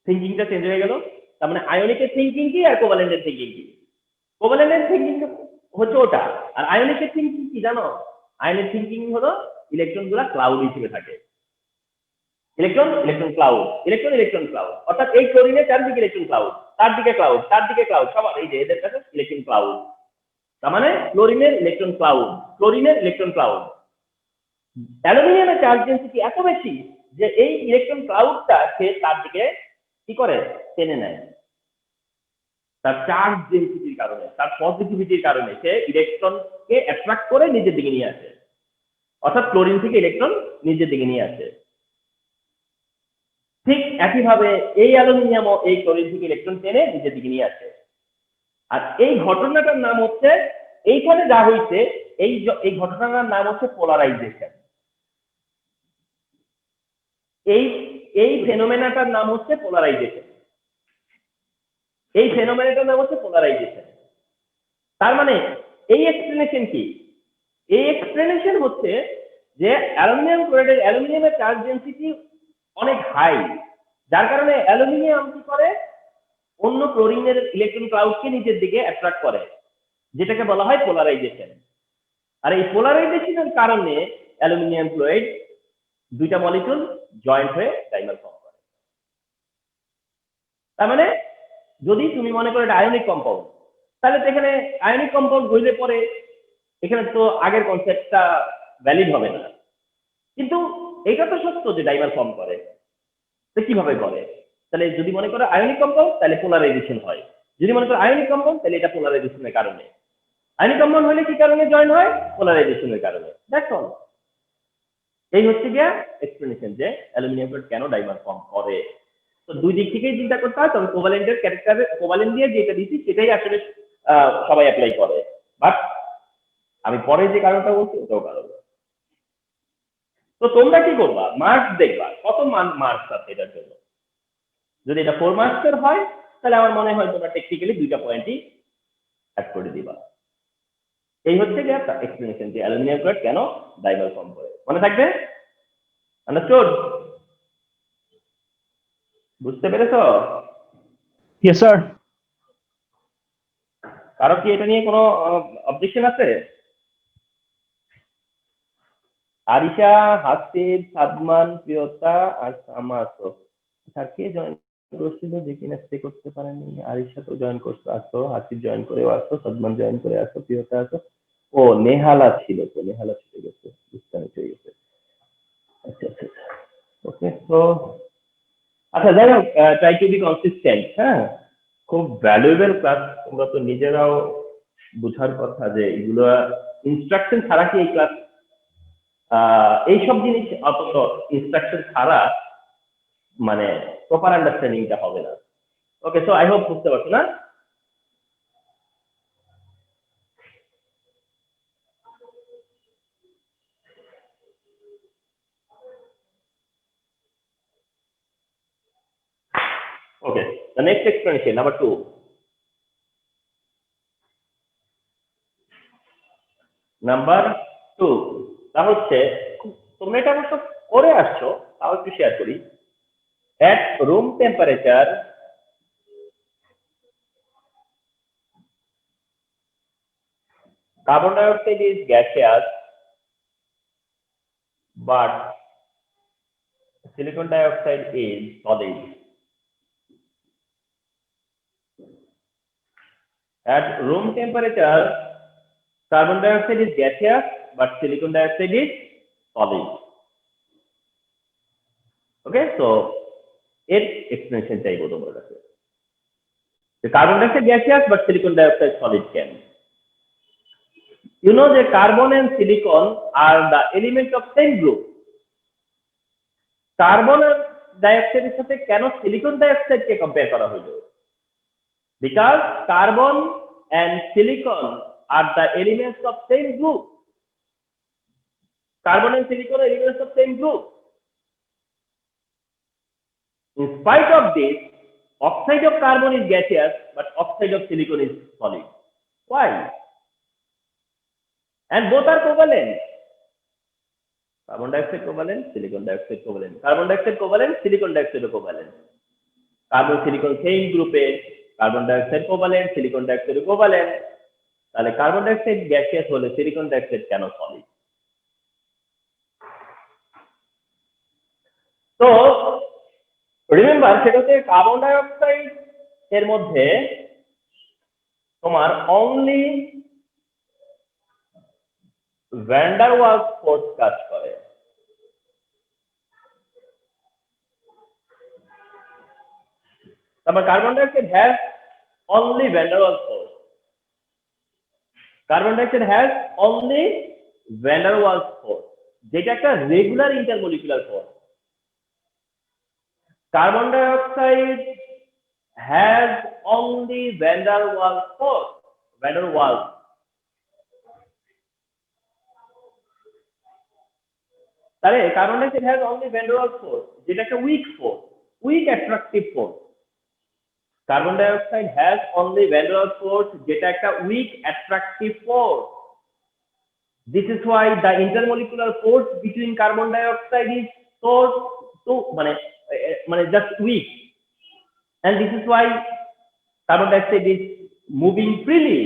থিঙ্কিংটা চেঞ্জ হয়ে গেল। তার মানে আয়নিকের থিঙ্কিং কি আর কোভালেন্টের থিঙ্কিং কি? কোভালেন্টের থিঙ্কিং হচ্ছে ওটা, আর আয়নিকের থিঙ্কিং কি জানো? আয়নের থিঙ্কিং হলো ইলেকট্রন গুলা ক্লাউড হিসেবে থাকে, electron electron cloud, electron electron cloud. অর্থাৎ এই ক্লোরিনের চারদিকে ইলেকট্রন ক্লাউড, তার দিকে ক্লাউড, তার দিকে ক্লাউড, সবার এই যে এদের কাছে ইলেকট্রন ক্লাউড। তার মানে ক্লোরিনের ইলেকট্রন ক্লাউড, ক্লোরিনের ইলেকট্রন ক্লাউড। অ্যালুমিনিয়ামের চার্জ ডেন্সিটি এত বেশি যে এই ইলেকট্রন ক্লাউডটা সে তার দিকে কি করে, টেনে নেয়। তার চার্জ ডেন্সিটির কারণে, তার পজিটিভিটির কারণে সে ইলেকট্রনকে অ্যাট্রাক্ট করে নিজের দিকে নিয়ে আসে। অর্থাৎ ক্লোরিন থেকে ইলেকট্রন নিজের দিকে নিয়ে আসে। ঠিক একইভাবে এই অ্যালুমিনিয়ামও এই ক্লোরিন থেকে ইলেকট্রন টেনে নিজের দিকে নিয়ে আসে। আর এই ঘটনাটার নাম হচ্ছে, এইখানে যা হয়েছে এই ঘটনাটার নাম হচ্ছে পোলারাইজেশন। এই ফেনোমেনাটার নাম হচ্ছে পোলারাইজেশন, এই ফেনোমেনাটার নাম হচ্ছে পোলারাইজেশন। তার মানে এই এক্সপ্লেনেশন কি? এই এক্সপ্লেনেশন হচ্ছে যে অ্যালুমিনিয়াম ক্লোরাইডের অ্যালুমিনিয়ামের চার্জ ডেন্সিটি অনেক হাই, যার কারণে অ্যালুমিনিয়াম কি করে, অন্য ক্লোরিনের ইলেকট্রন ক্লাউডকে নিজের দিকে অ্যাট্রাক্ট করে, যেটাকে বলা হয় পোলারাইজেশন। আর এই পোলারাইজেশনের কারণে অ্যালুমিনিয়াম ক্লোরাইড দুইটা মলিকিউল জয়েন্ট হয়ে ডাইমার ফর্ম করে। তার মানে যদি তুমি মনে করো এটা আয়নিক কম্পাউন্ড, তাহলে তো এখানে আয়নিক কম্পাউন্ড হইলে পরে এখানে তো আগের কনসেপ্টটা ভ্যালিড হবে না। কিন্তু এটা তো সত্য যে ডাইমার ফর্ম করে, তো কিভাবে করে? তাহলে যদি মনে করো আয়নিক কম্পাউন্ড তাহলে পোলারাইজেশন হয়, যদি মনে করো আয়নিক কম্পাউন্ড তাহলে এটা পোলারাইজেশনের কারণে। আয়নিক কম্পাউন্ড হলে কি কারণে জয়েন হয়? পোলারাইজেশনের কারণে। That's all. এই হচ্ছে গিয়া এক্সপ্লেনেশন যে অ্যালুমিনিয়াম ক্লোরাইড কেন ডাইমার ফর্ম করে। তো দুই দিক থেকেই চিন্তা করতে হয়, তবে কোভালেন্টের ক্যারেক্টার, কোভালেন্ট দিয়ে যেটা দিচ্ছি সেটাই আসলে সবাই অ্যাপ্লাই করে, বাট আমি পরে যে কারণটা বলছি ওটাও কারণ। তো তোমরা কি করবা, মার্কস দেখবা কত মার্কস আছে এটার জন্য। যদি এটা 4 মার্কসের হয় তাহলে আমার মনে হয় তোমরা টেকনিক্যালি দুইটা পয়েন্টই অ্যাড করে দিবা। এই হচ্ছে গিয়ে একটা এক্সপ্লেনেশন যে অ্যালুমিনিয়াম ক্লোরাইড কেন ডাইমার ফর্ম করে। মনে থাকবে? আন্ডারস্টুড? বুঝতে পেরেছো? Yes, sir. কারো কি এটা নিয়ে কোনো অবজেকশন আছে? আরিশা, হাসিব, সাদমান, প্রিয়তা আর সামা আছো। স্যার কে জয়েন করছিল যে কিনা স্টে করতে পারেনি? আরিশা তো জয়েন করছো, আসো। হাসিব জয়েন করেও আসো, সাদমান জয়েন করে আসো, প্রিয়তা আসো। ও নেহালা ছিল, তো নেহালা ছুটে গেছে, ডিসকানেক্ট হয়ে গেছে। আচ্ছা আচ্ছা, ওকে। তো আচ্ছা, যাই হোক, ট্রাই টু বি কনসিস্টেন্ট। হ্যাঁ, খুব ভ্যালুয়েবল ক্লাস। তোমরা তো নিজেরাও বুঝার কথা যে এগুলো ইনস্ট্রাকশন ছাড়া কি এই ক্লাস, এইসব জিনিস অন্তত ইনস্ট্রাকশন ছাড়া মানে প্রপার আন্ডারস্ট্যান্ডিংটা হবে না। ওকে, সো আই হোপ বুঝতে পারছো না? ওকে, the next explanation, number 2. Number 2 তা হচ্ছে, তোমরা এটা অবশ্য করে আসছো, তাও একটু শেয়ার করি। at room temperature carbon dioxide is gaseous but silicon dioxide is solid. At room temperature Carbon dioxide is gaseous, but silicon dioxide is solid. Okay, so এর explanation চাইবো তোমার কাছে। The carbon dioxide gaseous, but silicon dioxide solid can. You know that carbon and silicon are the elements of same group. Carbon dioxide এর সাথে কেন silicon dioxide কে compare করা হলো? Because carbon and silicon are the elements of same group. Carbon and silicon are elements of same group. In spite of this, oxide of carbon is gaseous, but oxide of silicon is solid. Why? And both are covalent. Carbon dioxide covalent, silicon dioxide covalent. Carbon dioxide covalent, silicon dioxide covalent. Carbon silicon same group A carbon dioxide covalent, silicon dioxide covalent. তাহলে carbon dioxide gaseous হলে silicon dioxide কেন solid? So remember সেটাতে carbon dioxide এর মধ্যে তোমার only van der Waals force কাজ করে। তারপর carbon dioxide has only van der Waals force. Carbon dioxide has only van der Waals force, যেটা একটা regular intermolecular force. Carbon dioxide has only van der Waals force. Van der Waals. তাহলে carbon dioxide has only van der Waals force, যেটা একটা weak force, weak attractive force. Carbon dioxide has only van der Waals force, যেটা একটা weak attractive force. This is why the intermolecular force between carbon dioxide is so just weak, and this is why carbon dioxide is moving freely.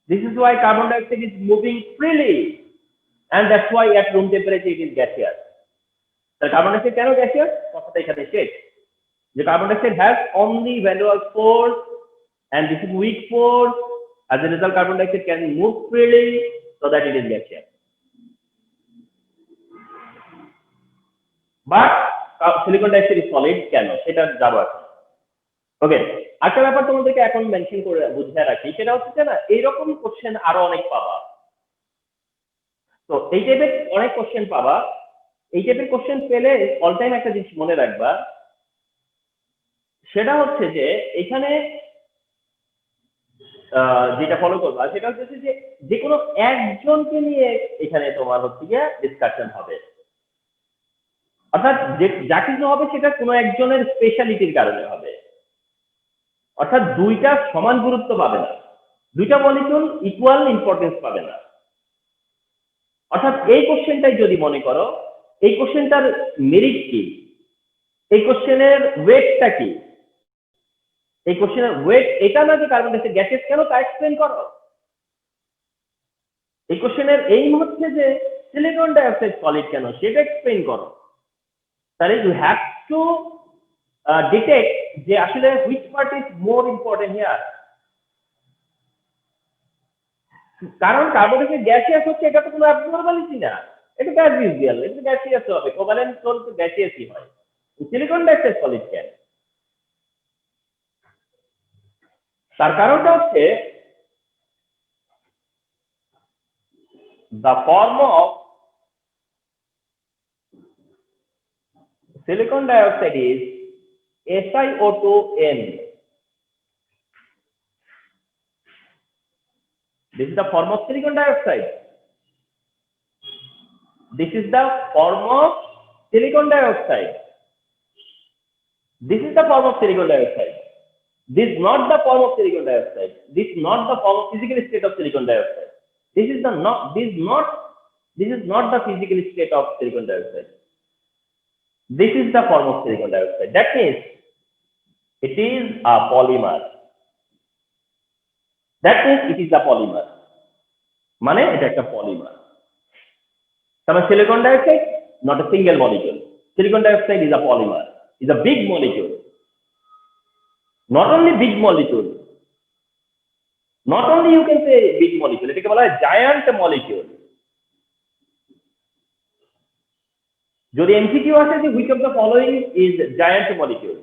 This is why carbon dioxide is moving freely, and that's why at room temperature it is gaseous. So carbon dioxide কেন gaseous? কথাটা এখানে শেষ। The carbon dioxide has only van der Waals force, and this is weak force. As a result, carbon dioxide can move freely, so that it is gaseous. But silicon dioxide is solid কেন? সেটা যাবো এখন। ওকে, একটা ব্যাপার তোমাদেরকে এখন mention করে বুঝিয়ে রাখি, সেটা হচ্ছে না এইরকম কোশ্চেন আরো অনেক পাবা। তো এই টাইপের অনেক কোশ্চেন পাবা। এই টাইপের কোশ্চেন পেলে অল টাইম একটা জিনিস মনে রাখবা, সেটা হচ্ছে যে এখানে যেটা ফলো করবা সেটা হচ্ছে যে কোনো একজনকে নিয়ে এখানে তোমার হচ্ছে গিয়ে ডিসকাশন হবে। অর্থাৎ যা কিছু হবে সেটা কোনো একজনের স্পেশালিটির কারণে হবে। অর্থাৎ দুইটা সমান গুরুত্ব পাবে না, দুইটা মলিকিউল ইকুয়াল ইম্পর্টেন্স পাবে না। অর্থাৎ এই কোশ্চেনটাই যদি মনে করো, এই কোশ্চেনটার মেরিট কি, এই কোশ্চেনের ওয়েটটা কি, এই কোশ্চেনের ওয়েট এটা না যে কার্বন ডাইঅক্সাইড গ্যাসেস কেন তা এক্সপ্লেন করো। এই কোশ্চেনের এইম হচ্ছে যে সিলিকন ডাইঅক্সাইড সলিড কেন সেটা এক্সপ্লেন করো। তাহলে ইউ হ্যাভ টু ডিটেক্ট যে আসলে which part is more important here. কারণ কার্বন ডাইঅক্সাইড গ্যাসিয়াস হচ্ছে, এটা তো কোনো অ্যাবনরমালিটি না, এটা গ্যাস ইউজুয়াল, এটা গ্যাসিয়াস হবে, কোভালেন্ট সোল তো গ্যাসিয়াসই হয়। সিলিকন ডাইঅক্সাইড সলিড কেন? তার কারণটা হচ্ছে the form of silicon dioxide is SiO2n. This is the form of silicon dioxide. This is the form of silicon dioxide. This is the form of silicon dioxide. This is not the form of silicon dioxide. This is not the form of physical state of silicon dioxide. This is not the physical state of silicon dioxide. This is the form of silicon dioxide. That means it is a polymer. That means it is a polymer. মানে এটা একটা polymer. তাহলে silicon dioxide not a single molecule. Silicon dioxide is a polymer. Is a big molecule. Not only big molecule, not only you can say big molecule, এটাকে বলা হয় giant molecule. যদি MCQ আসে যে which of the following is giant molecule,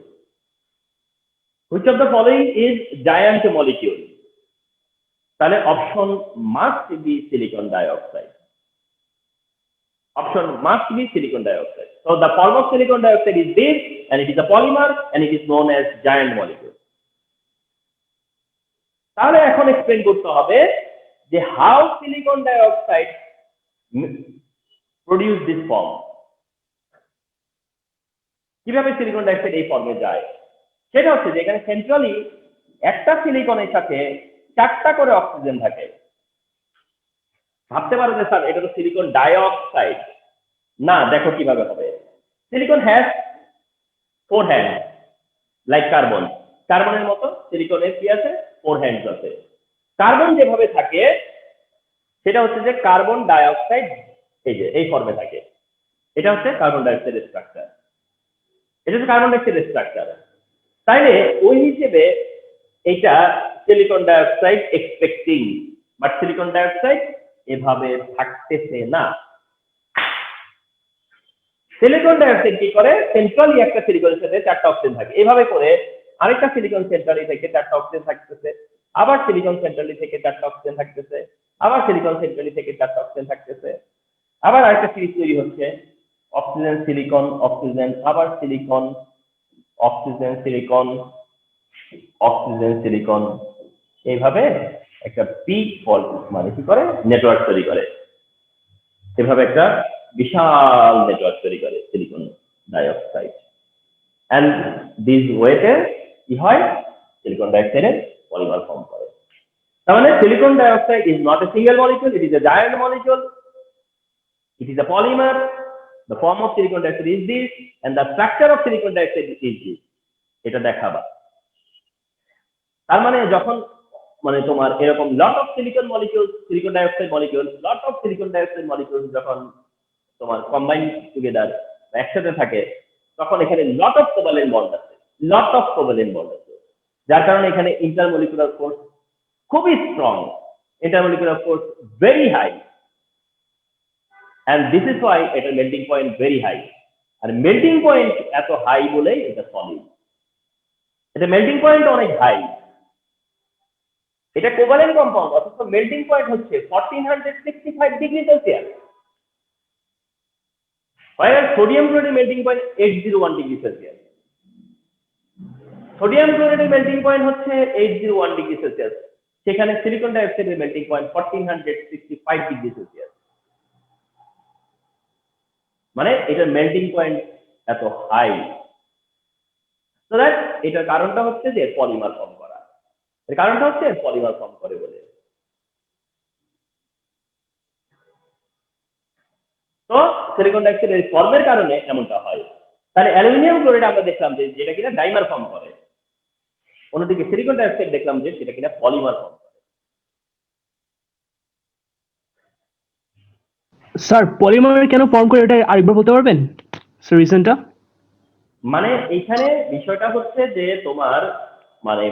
which of the following is giant molecule, তাহলে option must be silicon dioxide. Option must be silicon dioxide. So the form of silicon dioxide is this, and it is a polymer, and it is known as giant molecule. তাহলে এখন explain করতে হবে যে how silicon dioxide produce this form, কিভাবে silicon dioxide এই ফর্মে যায়। সেটা হচ্ছে যে এখানে সেন্ট্রালি একটা সিলিকনের সাথে 4টা করে অক্সিজেন থাকে। ভাবতে পারো যে স্যার এটা তো সিলিকন ডাইঅক্সাইড, না, দেখো কিভাবে হবে। Silicon has 4 hand like carbon, কার্বনের মতো সিলিকনের কি আছে 4 হ্যান্ডস আছে। কার্বন যেভাবে থাকে সেটা হচ্ছে যে কার্বন ডাইঅক্সাইড এই যে এই ফর্মে থাকে, এটা হচ্ছে কার্বন ডাইঅক্সাইডের স্ট্রাকচার, এটা হচ্ছে কার্বন ডাইঅক্সাইডের স্ট্রাকচার। তাইলে ওই হিসেবে এটা silicon dioxide expecting, but silicon dioxide এভাবে থাকতেছে না। সিলিকন ডাইঅক্সাইড কি করে, সেন্ট্রালি একটা সিলিকনের সাথে 4টা অক্সিজেন থাকে, এভাবে করে আরেকটা সিলিকন সেন্ট্রালি থেকে 4টা অক্সিজেন থাকতেছে, আবার সিলিকন সেন্ট্রালি থেকে 4টা অক্সিজেন থাকতেছে, আবার সিলিকন সেন্ট্রালি থেকে 4টা অক্সিজেন থাকতেছে, আবার আরেকটা সিরিজ তৈরি হচ্ছে অক্সিজেন সিলিকন অক্সিজেন, আবার silicon oxygen silicon oxygen silicon, এইভাবে একটা বিগ ফল মানে কি করে নেটওয়ার্ক তৈরি করে, এভাবে একটা বিশাল নেটওয়ার্ক তৈরি করে সিলিকন ডাইঅক্সাইড। এন্ড দিস ওয়েতে কি হয়, সিলিকন ডাইঅক্সাইডের পলিমার ফর্ম করে। তার মানে silicon dioxide is not a single molecule, it is a giant molecule, it is a polymer. The form of silicon dioxide is this and the structure of silicon dioxide is this, এটা দেখাবা। তার মানে যখন মানে তোমার এরকম lot of silicon molecule, silicon dioxide molecule, lot of silicon dioxide molecule যখন তোমার কম্বাইন টুগেদার একসাথে থাকে, তখন এখানে লট অফ কোভালেন্ট বন্ড আছে, লট অফ কোভালেন্ট বন্ড আছে, যার কারণে এখানে ইন্টারমলিকুলার ফোর্স খুবই strong, intermolecular force very high, and this is why এটার মেল্টিং পয়েন্ট ভেরি হাই। আর মেল্টিং পয়েন্ট এত হাই বলেই এটা সলিড, এটা মেল্টিং পয়েন্ট অনেক হাই। এটা কোভালেন্ট কম্পাউন্ড, অথচ মেল্টিং পয়েন্ট হচ্ছে 1465 degree Celsius, while sodium chloride melting point 801 degree Celsius. Sodium ক্লোরাইডের মেল্টিং পয়েন্ট হচ্ছে 801 ডিগ্রি সেলসিয়াস, সেখানে সিলিকন ডাইঅক্সাইডের মেল্টিং পয়েন্ট 1465 ডিগ্রি সেলসিয়াস। মানে এটার মেল্টিং পয়েন্ট এত হাই, সো দ্যাট এটার কারণটা হচ্ছে যে পলিমার ফর্ম করা, এর কারণটা হচ্ছে পলিমার ফর্ম করে বলে। তো সিলিকন ডাইঅক্সাইডের ফর্মের কারণে এমনটা হয়। তাহলে অ্যালুমিনিয়াম ক্লোরাইড আমরা দেখলাম যে যেটা কিনা ডাইমার ফর্ম করে, অন্যদিকে সিলিকন ডাইঅক্সাইড দেখলাম যে সেটা কিনা পলিমার ফর্ম করে। স্যার পলিমার কেন ফর্ম করে এটা আরেকবার বলতে পারবেন স্যার রিজনটা? মানে এইখানে বিষয়টা হচ্ছে যে তোমার মানে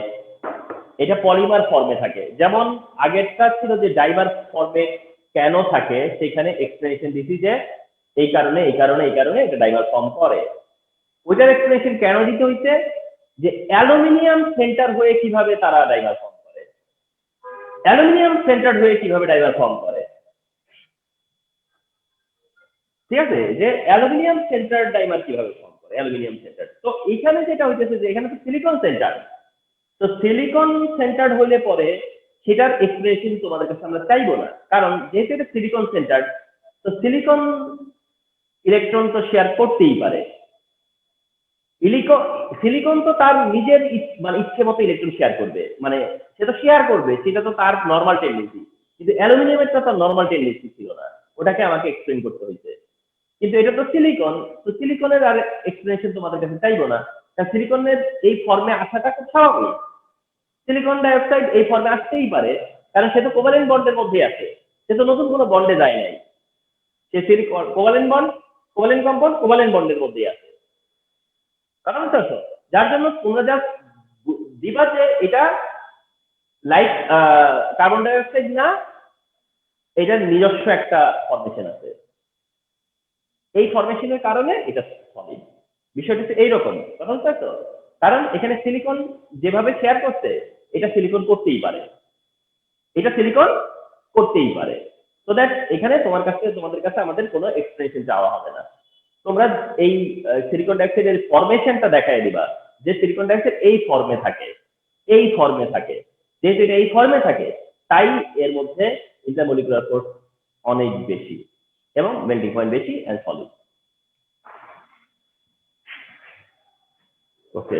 এটা পলিমার ফর্মে থাকে, যেমন আগেরটা ছিল যে ডাইমার ফর্মে কেন থাকে, সেখানে এক্সপ্লেনেশন দিছি যে এই কারণে এই কারণে এই কারণে এটা ডাইমার ফর্ম করে। ওইটার এক্সপ্লেনেশন কেন দিতে হইছে যে অ্যালুমিনিয়াম সেন্টার হয়ে কিভাবে তারা ডাইমার ফর্ম করে, অ্যালুমিনিয়াম সেন্টার হয়ে কিভাবে ডাইমার ফর্ম করে, ঠিক আছে, যে অ্যালুমিনিয়াম সেন্টার ডাইমার কিভাবে ফর্ম করে, অ্যালুমিনিয়াম সেন্টার। তো এখানে যেটা হইতেছে যে এখানে তো সিলিকন সেন্টার, তো সিলিকন সেন্টার হলে পরে সেটার এক্সপ্রেশন তোমাদের কাছে আমরা চাইবো না, কারণ যেহেতু এটা সিলিকন সেন্টার, তো সিলিকন ইলেকট্রন তো শেয়ার করতেই পারে, সিলিকন তো তার নিজের মানে ইচ্ছে মতো ইলেকট্রন শেয়ার করবে, মানে সে তো শেয়ার করবে, সেটা তো তার নর্মাল টেন্ডেন্সি, কিন্তু অ্যালুমিনিয়ামের তো তার নর্মাল টেন্ডেন্সি ছিল না, ওটাকে আমাকে এক্সপ্লেন করতে হয়েছে। কিন্তু এটা তো সিলিকন, তো সিলিকনের আর এক্সপ্লেনেশন তোমাদের কাছে চাইবো না, কারণ সিলিকনের এই ফর্মে আসাটা খুব স্বাভাবিক। সিলিকন ডাইঅক্সাইড এই ফর্মে আসতেই পারে, কারণ সে তো কোভালেন্ট বন্ডের মধ্যে আছে, সে তো নতুন কোনো বন্ডে যায় নাই, সে covalent bond, covalent compound, covalent বন্ডের মধ্যেই আছে। কারণ যার জন্য তোমরা যা দিবা যে এটা লাইক কার্বন ডাই অক্সাইড না, এটার নিজস্ব একটা ফরমেশন আছে, এই ফরমেশনের কারণে এটা সলিড। বিষয়টা হচ্ছে এইরকম, কথা বুঝতে পারছো? কারণ এখানে সিলিকন যেভাবে শেয়ার করছে, এটা সিলিকন করতেই পারে, এটা সিলিকন করতেই পারে। তো দ্যাট এখানে তোমাদের কাছে আমাদের কোনো এক্সপ্লেনেশন চাওয়া হবে না। তোমরা এই সিলিকন ডাইঅক্সাইডের ফরমেশনটা দেখাই দিবা যে সিলিকন ডাইঅক্সাইড এই ফর্মে থাকে, এই ফর্মে থাকে। যেহেতু এটা এই ফর্মে থাকে, তাই এর মধ্যে ইন্টারমলিকুলার ফোর্স অনেক বেশি এবং মেল্টিং পয়েন্ট বেশি and solid. Okay,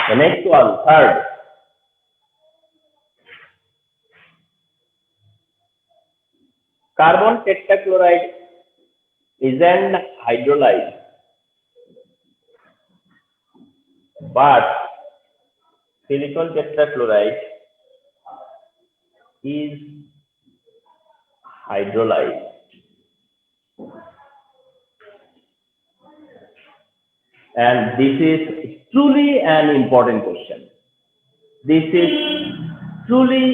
the next one, third. Carbon tetrachloride is an hydrolyte, but silicon tetrachloride is hydrolyte. And this is truly an important question. This is truly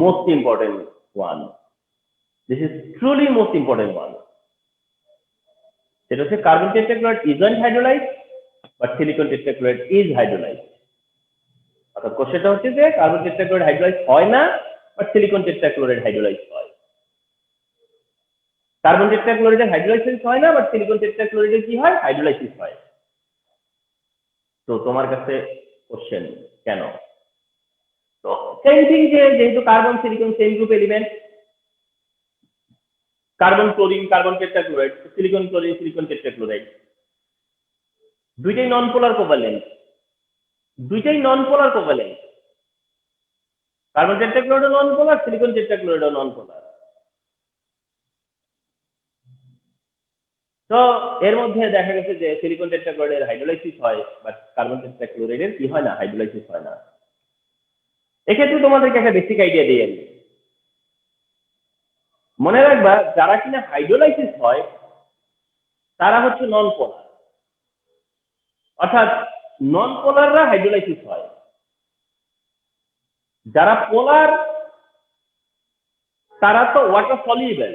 most important one. This is truly most important one. It is a carbon tetrachloride isn't hydrolyzed, but silicon tetrachloride is hydrolyzed. অর্থাৎ কোশ্চেনটা হচ্ছে যে carbon tetrachloride hydrolyse হয় না, but silicon tetrachloride hydrolyse হয়। Carbon টেট্রাক্লোরাইডের hydrolysis হয় না, but silicon টেট্রাক্লোরাইডের কি হয়? হাইড্রোলাইসিস হয়। তো তোমার কাছে কোশ্চেন কেন? তো সেম থিং, যে যেহেতু carbon silicon same group element, carbon chlorine carbon tetrachloride, silicon chlorine silicon tetrachloride, দুইটাই নন পোলার কোভ্যালেন্ট, দুইটাই নন পোলার কোভ্যালেন্ট। কার্বন টেট্রাক্লোরাইডও নন পোলার, সিলিকন টেট্রাক্লোরাইডও নন পোলার। তো এর মধ্যে দেখা গেছে যে সিলিকন টেট্রাক্লোরাইডের হাইড্রোলাইসিস হয়, বাট কার্বন টেট্রাক্লোরাইডের কি হয় না? হাইড্রোলাইসিস হয় না। এক্ষেত্রে তোমাদেরকে একটা বেসিক আইডিয়া দিয়ে আমি মনে রাখবা, যারা কিনা হাইড্রোলাইসিস হয় তারা হচ্ছে নন পোলার, অর্থাৎ নন পোলাররা হাইড্রোলাইসিস হয়। যারা পোলার তারা তো ওয়াটার সলিউবল,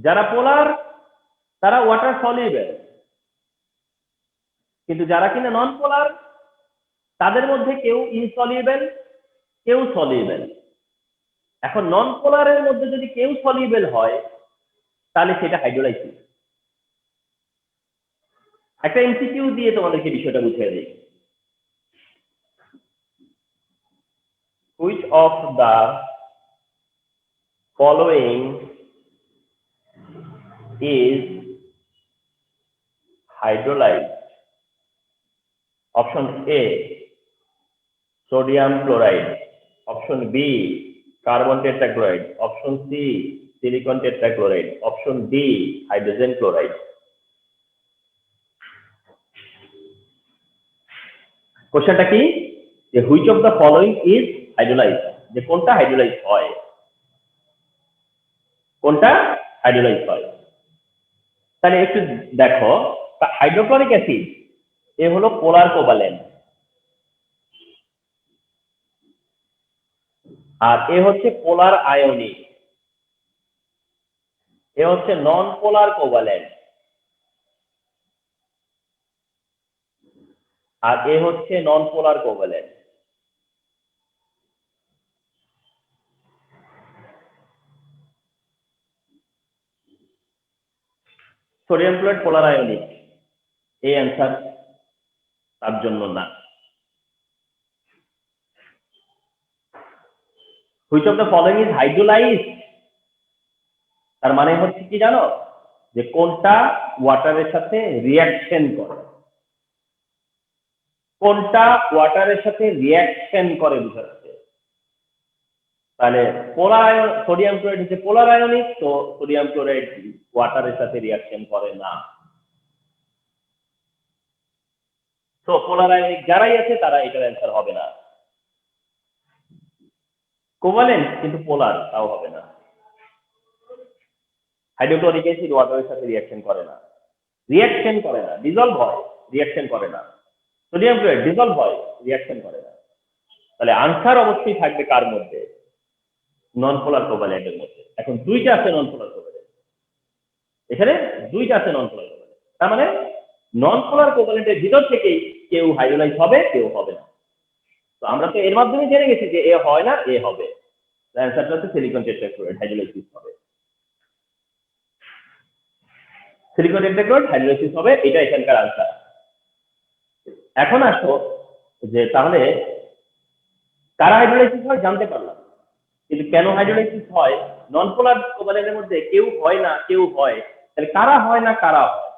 যারা পোলার তারা ওয়াটার সলিউবল। কিন্তু যারা কিনা নন পোলার তাদের মধ্যে কেউ ইনসলিউবল, কেউ সলিউবল। এখন নন পোলারের মধ্যে যদি কেউ সলিউবল হয় তাহলে সেটা হাইড্রোলাইসিস। একটা এমসিকিউ দিয়ে তোমাদেরকে বিষয়টা বুঝিয়ে দিই। Which of the following is hydrolyzed? Option A, sodium chloride. Option B, carbon tetrachloride. Option C, silicon tetrachloride. Option D, hydrogen chloride. কোশ্চেনটা কি? যে which of the following is hydrolyse, যে কোনটা হাইড্রোলাইজ হয়, কোনটা হাইড্রোলাইজ হয়। তাহলে একটু দেখো, হাইড্রোক্লোরিক অ্যাসিড এ হলো পোলার কোভ্যালেন্ট, আর এ হচ্ছে পোলার আয়নিক, এ হচ্ছে নন পোলার কোভ্যালেন্ট, আর এ হচ্ছে নন পোলার কোভ্যালেন্ট। সোডিয়াম ক্লোরাইড পোলার আয়নিক, এই অ্যান্সার তার জন্য না। Which of the following is hydrolysed, তার মানে হচ্ছে কি জানো? যে কোনটা ওয়াটারের সাথে রিঅ্যাকশন করে, কোনটা ওয়াটারের সাথে রিঅ্যাকশন করে বুঝাচ্ছে। তাহলে পোলার সোডিয়াম ক্লোরাইড হচ্ছে পোলার আয়নিক, তো সোডিয়াম ক্লোরাইড ওয়াটারের সাথে রিঅ্যাকশন করে না। তো পোলার আয়নিক যারাই আছে তারা এটার অ্যান্সার হবে না। কোভালেন্ট কিন্তু পোলার, তাও হবে না। হাইড্রোক্লোরিক অ্যাসিড ওয়াটারের সাথে রিঅ্যাকশন করে না, ডিজলভ হয়, রিঅ্যাকশন করে না। সোডিয়াম ক্লোরাইড ডিজলভ হয়, রিঅ্যাকশন করে না। তাহলে আনসার অবশ্যই থাকবে কার মধ্যে? নন পোলার কোভ্যালেন্টের মধ্যে। এখন দুইটা আছে নন পোলার কোভ্যালেন্ট, এখানে দুইটা আছে নন পোলার কোভ্যালেন্ট, তার মানে নন পোলার কোভ্যালেন্টের ভিতর থেকেই কেউ হাইড্রোলাইজ হবে, কেউ হবে না। তো আমরা তো এর মাধ্যমে জেনে গেছি যে এ হয় না, এ হবে। অ্যান্সারটা হচ্ছে সিলিকন টেট্রাক্লোরাইড হাইড্রোলাইসিস হবে। সিলিকন টেট্রাক্লোরাইড হাইড্রোলাইসিস হবে, এটা এখানকার আনসার। এখন আসো যে তাহলে কারা হাইড্রোলাইসিস হয় জানতে পারলাম, কিন্তু কেন হাইড্রোলাইসিস হয়? নন পোলার কোভ্যালেন্টের মধ্যে কেউ হয় না, কেউ হয়, তাহলে কারা হয় না কারা হয়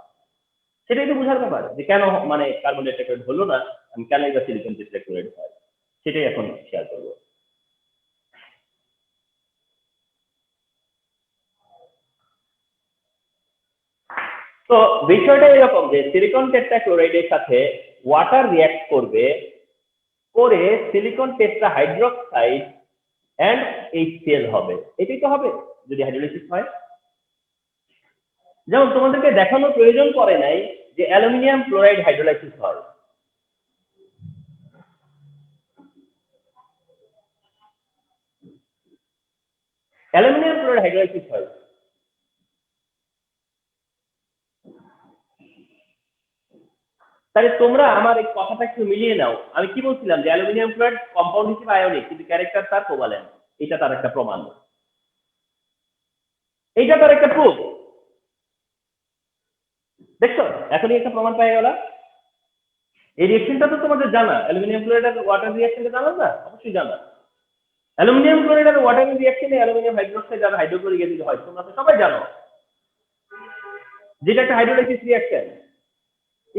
সেটাই তো বোঝার ব্যাপার, যে কেন মানে কার্বন টেট্রাক্লোরাইড হলো না, কেন এটা সিলিকন টেট্রাক্লোরাইড হয়, সেটাই এখন শেয়ার করবো। তো বিষয়টা এরকম যে সিলিকন টেট্রাক্লোরাইডের সাথে ওয়াটার রিঅ্যাক্ট করবে, করে silicon tetra hydroxide and HCl হবে। এটাই তো হবে যদি হাইড্রোলাইসিস হয়। যেমন তোমাদেরকে দেখানোর প্রয়োজন পড়ে নাই যে অ্যালুমিনিয়াম ক্লোরাইড হাইড্রোলাইসিস হয়। অ্যালুমিনিয়াম ক্লোরাইড হাইড্রোলাইসিস হয়। তাহলে তোমরা আমার এই কথাটা একটু মিলিয়ে নাও। আমি কি বলছিলাম যে অ্যালুমিনিয়াম ক্লোরাইড কম্পাউন্ড হিসেবে আয়নিক, কিন্তু ক্যারেক্টার তার কোভালেন্ট। এটা তার একটা প্রমাণ, এইটা তার একটা প্রুফ। দেখছো এখনই একটা প্রমাণ পাই গেল। এই রিঅ্যাকশনটা তো তোমাদের জানা, অ্যালুমিনিয়াম ক্লোরাইড আর ওয়াটার রিঅ্যাকশনটা জানো না? অবশ্যই জানা। অ্যালুমিনিয়াম ক্লোরাইড আর ওয়াটার রিঅ্যাকশনে অ্যালুমিনিয়াম হাইড্রোক্সাইড আর হাইড্রোক্লোরিক অ্যাসিড হয়, তোমরা তো সবাই জানো, যেটা একটা হাইড্রোলাইসিস রিঅ্যাকশন।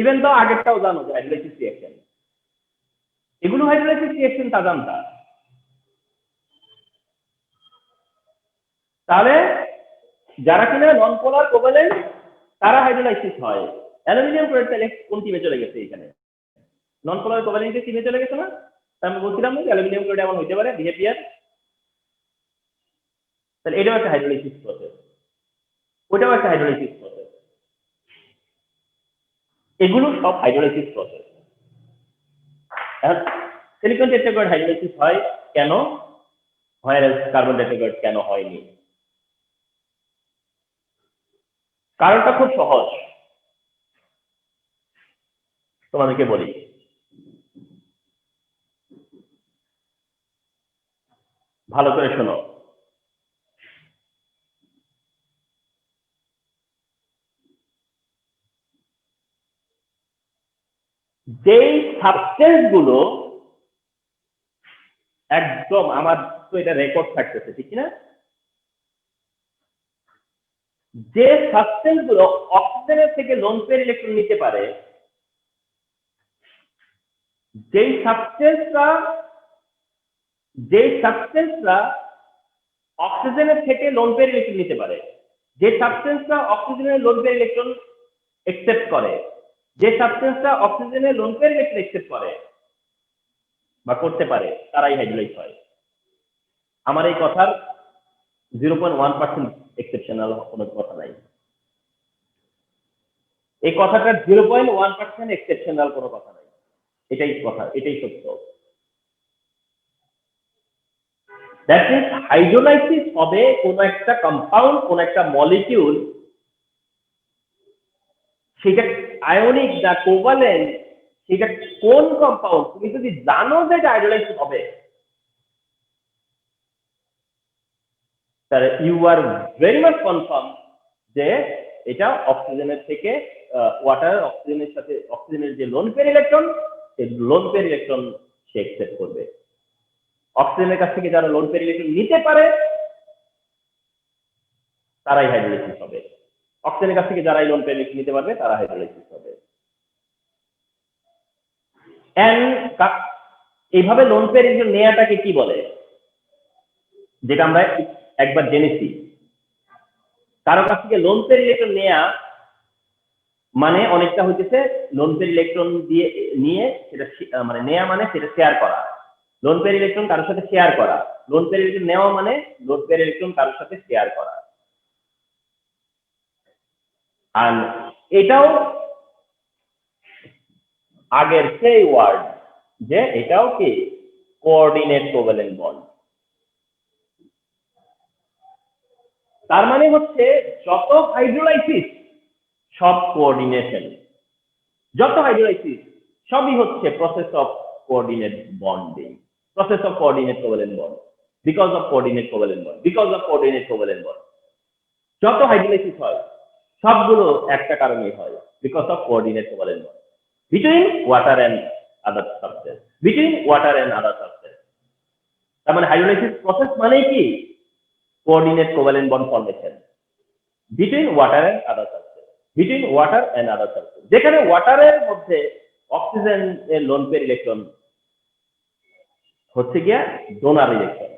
ইভেন তো আগেরটাও জানো যে হাইড্রোলাইসিস রিঅ্যাকশন, এগুলো হাইড্রোলাইসিস রিঅ্যাকশন তা জানতা। তাহলে যারা কিনা নন পোলার কোভ্যালেন্ট তারা হাইড্রোলাইসিস হয়। অ্যালুমিনিয়াম ক্লোরাইড তাহলে কোন টিমে চলে গেছে? এখানে নন পোলার কোভ্যালেন্টের টিমে চলে গেছে না? আমি বলছিলাম না অ্যালুমিনিয়াম ক্লোরাইড এমন হইতে পারে বিহেভিয়ার। তাহলে এটাও একটা হাইড্রোলাইসিস প্রসেস, ওটাও একটা হাইড্রোলাইসিস প্রসেস, এগুলো সব হাইড্রোলাইসিস প্রসেস। এখন সিলিকন টেট্রাক্লোরাইড হাইড্রোলাইসিস হয় কেন, হয় কার্বন টেট্রাক্লোরাইড কেন হয়নি? কারণটা খুব সহজ, তোমাদেরকে বলি। ভালো করে শোনো। যেই সাবস্টেন্স গুলো একদম, আমার তো এটা রেকর্ড থাকতেছে ঠিক না, যে সাবস্টেন্স গুলো অক্সিজেনের থেকে লোন পেয়ার ইলেকট্রন নিতে পারে, যেই সাবস্টেন্সরা অক্সিজেনের থেকে লোন পেয়ার ইলেকট্রন নিতে পারে, যে সাবস্টেন্সরা অক্সিজেনের লোন পেয়ার ইলেকট্রন একসেপ্ট করে, যে সাবস্টেন্সটা অক্সিজেনের লোন পেয়ার ইলেকট্রন একসেপ্ট করে বা করতে পারে, তারাই হাইড্রোলাইজ হয়। আমার এই কথার 0.1% এক্সেপশনাল কোনো কথা নাই। এই কথাটার 0.1% এক্সেপশনাল কোনো কথা নাই। এটাই কথা, এটাই সত্য। দ্যাট মিন্স হাইড্রোলাইসিস হবে কোন একটা কম্পাউন্ড, কোন একটা মলিকিউল, সেটা আয়নিক না কোভালেন্ট, সেটা কোন কম্পাউন্ড, তুমি যদি জানো যে এটা হাইড্রোলাইসিস হবে, তাহলে you are very much confirm যে এটা অক্সিজেনের থেকে ওয়াটার, অক্সিজেনের সাথে অক্সিজেনের যে লোন পেয়ার ইলেকট্রন, সেই লোন পেয়ার ইলেকট্রন সে একসেপ্ট করবে। অক্সিজেনের কাছ থেকে যারা লোন পেয়ার ইলেকট্রন নিতে পারে তারাই হাইড্রোলাইসিস হবে। অক্সিজেনের কাছ থেকে যারা লোন পেয়ার ইলেকট্রন নিতে পারবে তারা হাইড্রোলাইসিস হবে। এইভাবে লোন পেয়ার ইলেকট্রন নেওয়াটাকে কি বলে, যেটা আমরা একবার জেনেছি। কারো কাছ থেকে লোন পেয়ার ইলেকট্রন নেয়া মানে অনেকটা হইতেছে লোন পেয়ার ইলেকট্রন দিয়ে নিয়ে সেটা মানে নেয়া মানে সেটা শেয়ার করা। লোন পেয়ার ইলেকট্রন কারোর সাথে শেয়ার করা, লোন পেয়ার ইলেকট্রন নেওয়া মানে লোন পেয়ার ইলেকট্রন কারোর সাথে শেয়ার করা। আর এটাও আগের সেই ওয়ার্ড যে এটাও কি কোঅর্ডিনেট কোভ্যালেন্ট বন্ড। তার মানে হচ্ছে যত হাইড্রোলাইসিস সব কোঅর্ডিনেশন, যত হাইড্রোলাইসিস সবই হচ্ছে process of coordinate bonding, process of coordinate covalent bond, because of coordinate covalent bond, because of coordinate covalent bond. যত হাইড্রোলাইসিস হয় সবগুলো একটা কারণেই হয়, because of coordinate covalent bond between water and other substance, between water and other substance. তার মানে hydrolysis process মানেই কি coordinate covalent bond formation between water and other substance, between water and other substance. যেখানে ওয়াটারের মধ্যে oxygen এর loan pair electron হচ্ছে গিয়া ডোনার ইলেকট্রন,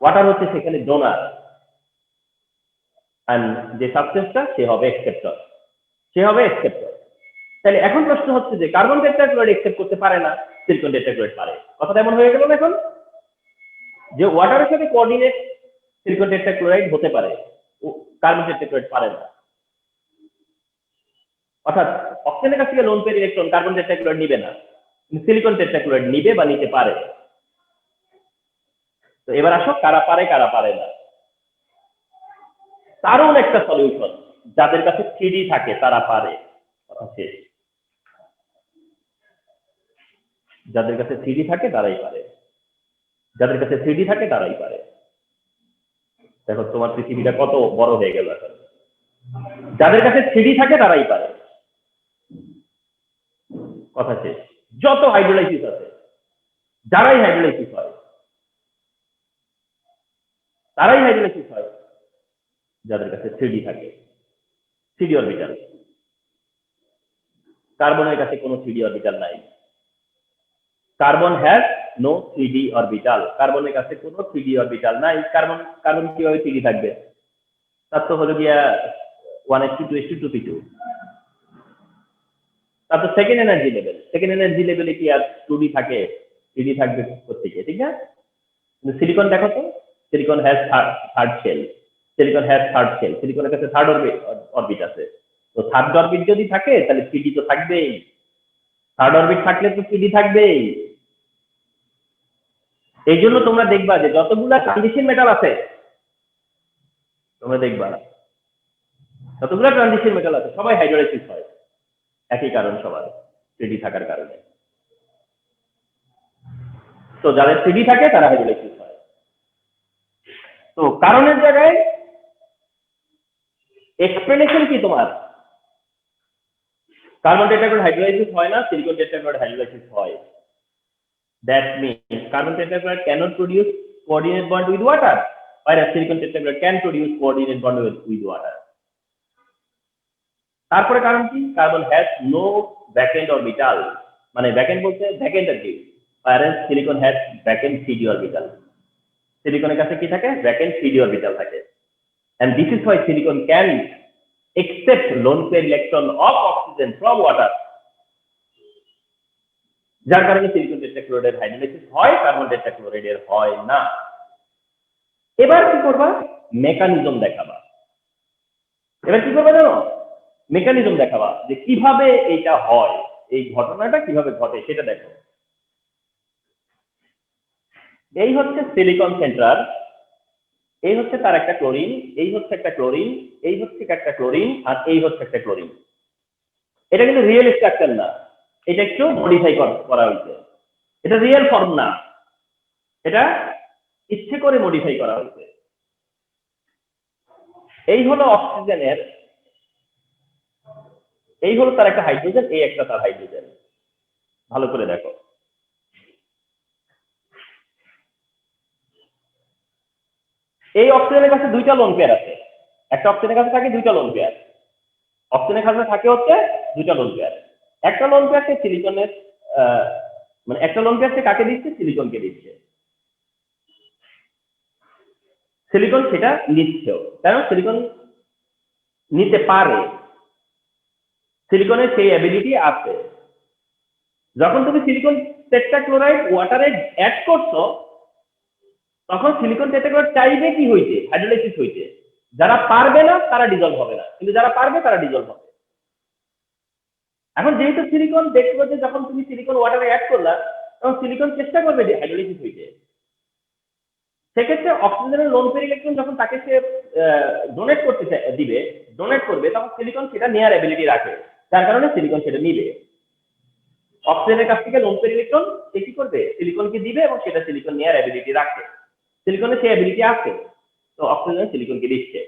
ওয়াটার হচ্ছে সেখানে ডোনার, এন্ড যে সাবস্টেন্সটা সে হবে অ্যাকসেপ্টর, সে হবে অ্যাকসেপ্টর। তাহলে এখন প্রশ্ন হচ্ছে যে কার্বন টেট্রাক্লোরাইড অ্যাকসেপ্ট করতে পারে না, সিলিকন টেট্রাক্লোরাইড পারে। কথাটা এমন হয়ে গেল না এখন যে ওয়াটারের সাথে কোঅর্ডিনেট সিলিকন টেট্রাক্লোরাইড হতে পারে, কার্বন টেট্রাক্লোরাইড পারে না। অর্থাৎ অক্সিজেনের কাছ থেকে loan pair electron carbon tetrachloride নিবে না, কিন্তু সিলিকন টেট্রাক্লোরাইড নিবে বা নিতে পারে। তো এবার আসো কারা পারে কারা পারে না। দারুণ একটা সলিউশন, যাদের কাছে 3D থাকে তারা পারে, শেষ। যাদের কাছে 3D থাকে তারাই পারে, যাদের কাছে 3D থাকে তারাই পারে। দেখো তোমার পৃথিবীটা কত বড় হয়ে গেল এখন। যাদের কাছে 3D থাকে তারাই পারে, কথা শেষ। যত হাইড্রোলাইসিস আছে, যারাই হাইড্রোলাইসিস হয় তারাই হাইড্রোলাইসিস হয় যাদের কাছে 3D থাকে, 3D অরবিটাল। কার্বনের কাছে কোনো 3D অরবিটাল নাই। Carbon has no 3D orbital, কার্বনের কাছে কোনো 3D অরবিটাল নাই। কার্বন কিভাবে 3D থাকবে? তার তো হলো গিয়া 1s2 2s2 2p2, তার তো second energy level. Second energy লেভেলে কি আর 2D থাকে? 3D থাকবে কোথেকে, ঠিক না? কিন্তু সিলিকন দেখো তো, silicon has third shell, silicon has third shell, সিলিকনের কাছে থার্ড অরবিট আছে। তো থার্ড অরবিট যদি থাকে তাহলে 3D তো থাকবেই, থার্ড অরবিট থাকলে তো 3D থাকবেই। এই জন্য তোমরা দেখবা যে যতগুলা ট্রানজিশন মেটাল আছে, তোমরা দেখবা যতগুলা ট্রানজিশন মেটাল আছে সবাই হাইড্রোলাইসিস হয়, একই কারণ সবার, 3D থাকার কারণে। তো যাদের 3D থাকে তারা হাইড্রোলাইসিস হয়। তো কারণের জায়গায় এক্সপ্লেনেশন কি তোমার? কার্বন টেট্রাক্লোরাইড হাইড্রোলাইসিস হয় না, সিলিকন টেট্রাক্লোরাইড হাইড্রোলাইসিস হয়। That means carbon tetrachloride cannot produce coordinate bond with water, whereas silicon tetrachloride can produce coordinate bond with water. তারপরে কারণ কি? Carbon has no backend orbital, মানে backend বলতে backend আর কি, whereas silicon has backend 3D orbital. সিলিকনের কাছে কি থাকে? ব্যাকএন্ড 3D orbital থাকে, and this is why silicon can accept lone pair electron of oxygen from water, যার কারণে সিলিকন টেট্রাক্লোরাইডের হাইড্রোলাইসিস হয়, কার্বন টেট্রাক্লোরাইডের হয় না। এবার কি করবা? মেকানিজম দেখাবা। এবার কি করবা জানো? মেকানিজম দেখাবা যে কিভাবে এটা হয়, এই ঘটনাটা কিভাবে ঘটে সেটা দেখো। এই হচ্ছে সিলিকন সেন্টার, এই হচ্ছে তার একটা ক্লোরিন, এই হচ্ছে একটা ক্লোরিন, এই হচ্ছে একটা ক্লোরিন, আর এই হচ্ছে একটা ক্লোরিন। এটা কিন্তু রিয়েল স্ট্রাকচার না, এটা একটু মডিফাই করা হয়েছে, এটা রিয়েল ফর্ম না, এটা ইচ্ছে করে মডিফাই করা হয়েছে। এই হলো অক্সিজেনের, এই হলো তার একটা হাইড্রোজেন, এই একটা তার হাইড্রোজেন। ভালো করে দেখো, এই অক্সিজেনের কাছে দুইটা লোন পেয়ার আছে, একটা অক্সিজেনের কাছে থাকে দুইটা লোন পেয়ার, অক্সিজেনের কাছে থাকে হচ্ছে দুইটা লোন পেয়ার। একটা লোন পেয়ারকে সিলিকনের মানে একটা লোন পেয়ারকে কাকে দিচ্ছে? সিলিকনকে দিচ্ছে। সিলিকন সেটা নিচ্ছেও, কারণ সিলিকন নিতে পারে, সিলিকনের সেই অ্যাবিলিটি আছে। যখন তুমি সিলিকন টেট্রাক্লোরাইড ওয়াটারে অ্যাড করছো, তখন সিলিকন টেট্রাক্লোরাইড চাইবে কি হইতে? হাইড্রোলাইসিস হইতে। যারা পারবে না তারা ডিজলভ হবে না, কিন্তু যারা পারবে তারা ডিজলভ হবে। এখন যেহেতু সিলিকন দেখতে পাচ্ছি, যখন তুমি সিলিকন ওয়াটারে অ্যাড করলা তখন সিলিকন চেষ্টা করবে হাইড্রোলাইসিস হইতে। সেক্ষেত্রে অক্সিজেনের লোন পেয়ার ইলেকট্রন যখন তাকে সে ডোনেট করতে দিবে, ডোনেট করবে, তখন সিলিকন সেটা নেয়ার অ্যাবিলিটি রাখে, যার কারণে সিলিকন সেটা নিবে। অক্সিজেনের কাছ থেকে লোন পেয়ার ইলেকট্রন সে কি করবে, সিলিকনকে দিবে এবং সেটা সিলিকন নেয়ার অ্যাবিলিটি রাখে। সিলিকনের সেই অ্যাবিলিটি আছে, তো অক্সিজেন সিলিকনকে দিচ্ছে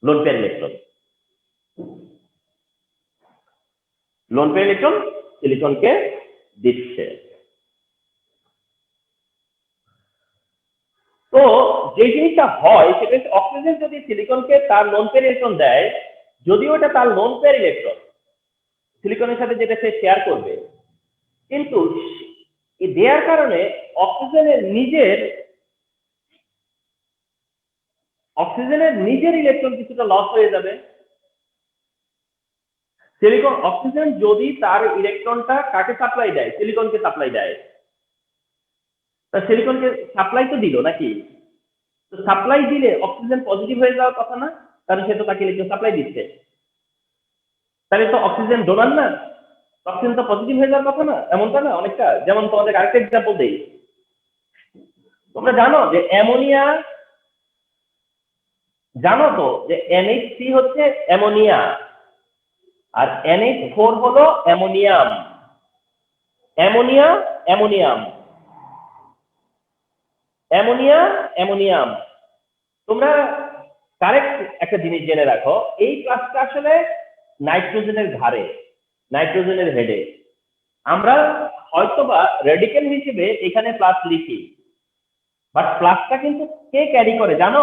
lone pair electron. Lone pair electron সিলিকনকে দিচ্ছে। তো যে জিনিসটা হয় সেটা হচ্ছে অক্সিজেন যদি সিলিকনকে তার লোন পেয়ার ইলেকট্রন দেয়, যদিও এটা তার লোন পেয়ার ইলেকট্রন সিলিকনের সাথে যেটা সে শেয়ার করবে, কিন্তু দেওয়ার কারণে অক্সিজেনের নিজের ইলেকট্রন কিছুটা লস হয়ে যাবে। সিলিকন অক্সিজেন যদি তার ইলেকট্রনটা কাকে সাপ্লাই দেয়, সিলিকনকে সাপ্লাই দেয়, তা সিলিকনকে সাপ্লাই তো দিল নাকি, তো সাপ্লাই দিলে অক্সিজেন পজিটিভ হয়ে যাওয়ার কথা না, কারণ সে তো তাকে ইলেকট্রন সাপ্লাই দিচ্ছে। তাহলে তো অক্সিজেন ডোনার না, অক্সিজেন তো পজিটিভ হয়ে যাওয়ার কথা না, এমনটা না অনেকটা। যেমন তোমাদের আরেকটা এক্সাম্পল দেই, তোমরা জানো যে অ্যামোনিয়া, জানো তো যে NH3 হচ্ছে অ্যামোনিয়া আর NH4 হলো ammonium. Ammonia ammonium, ammonia ammonium. তোমরা কারেক্ট একটা জিনিস জেনে রাখো, এই প্লাসটা আসলে নাইট্রোজেনের ঘাড়ে, নাইট্রোজেনের হেডে। আমরা হয়তোবা রেডিকেল হিসেবে এখানে প্লাস লিখি, বাট প্লাসটা কিন্তু কে ক্যারি করে জানো?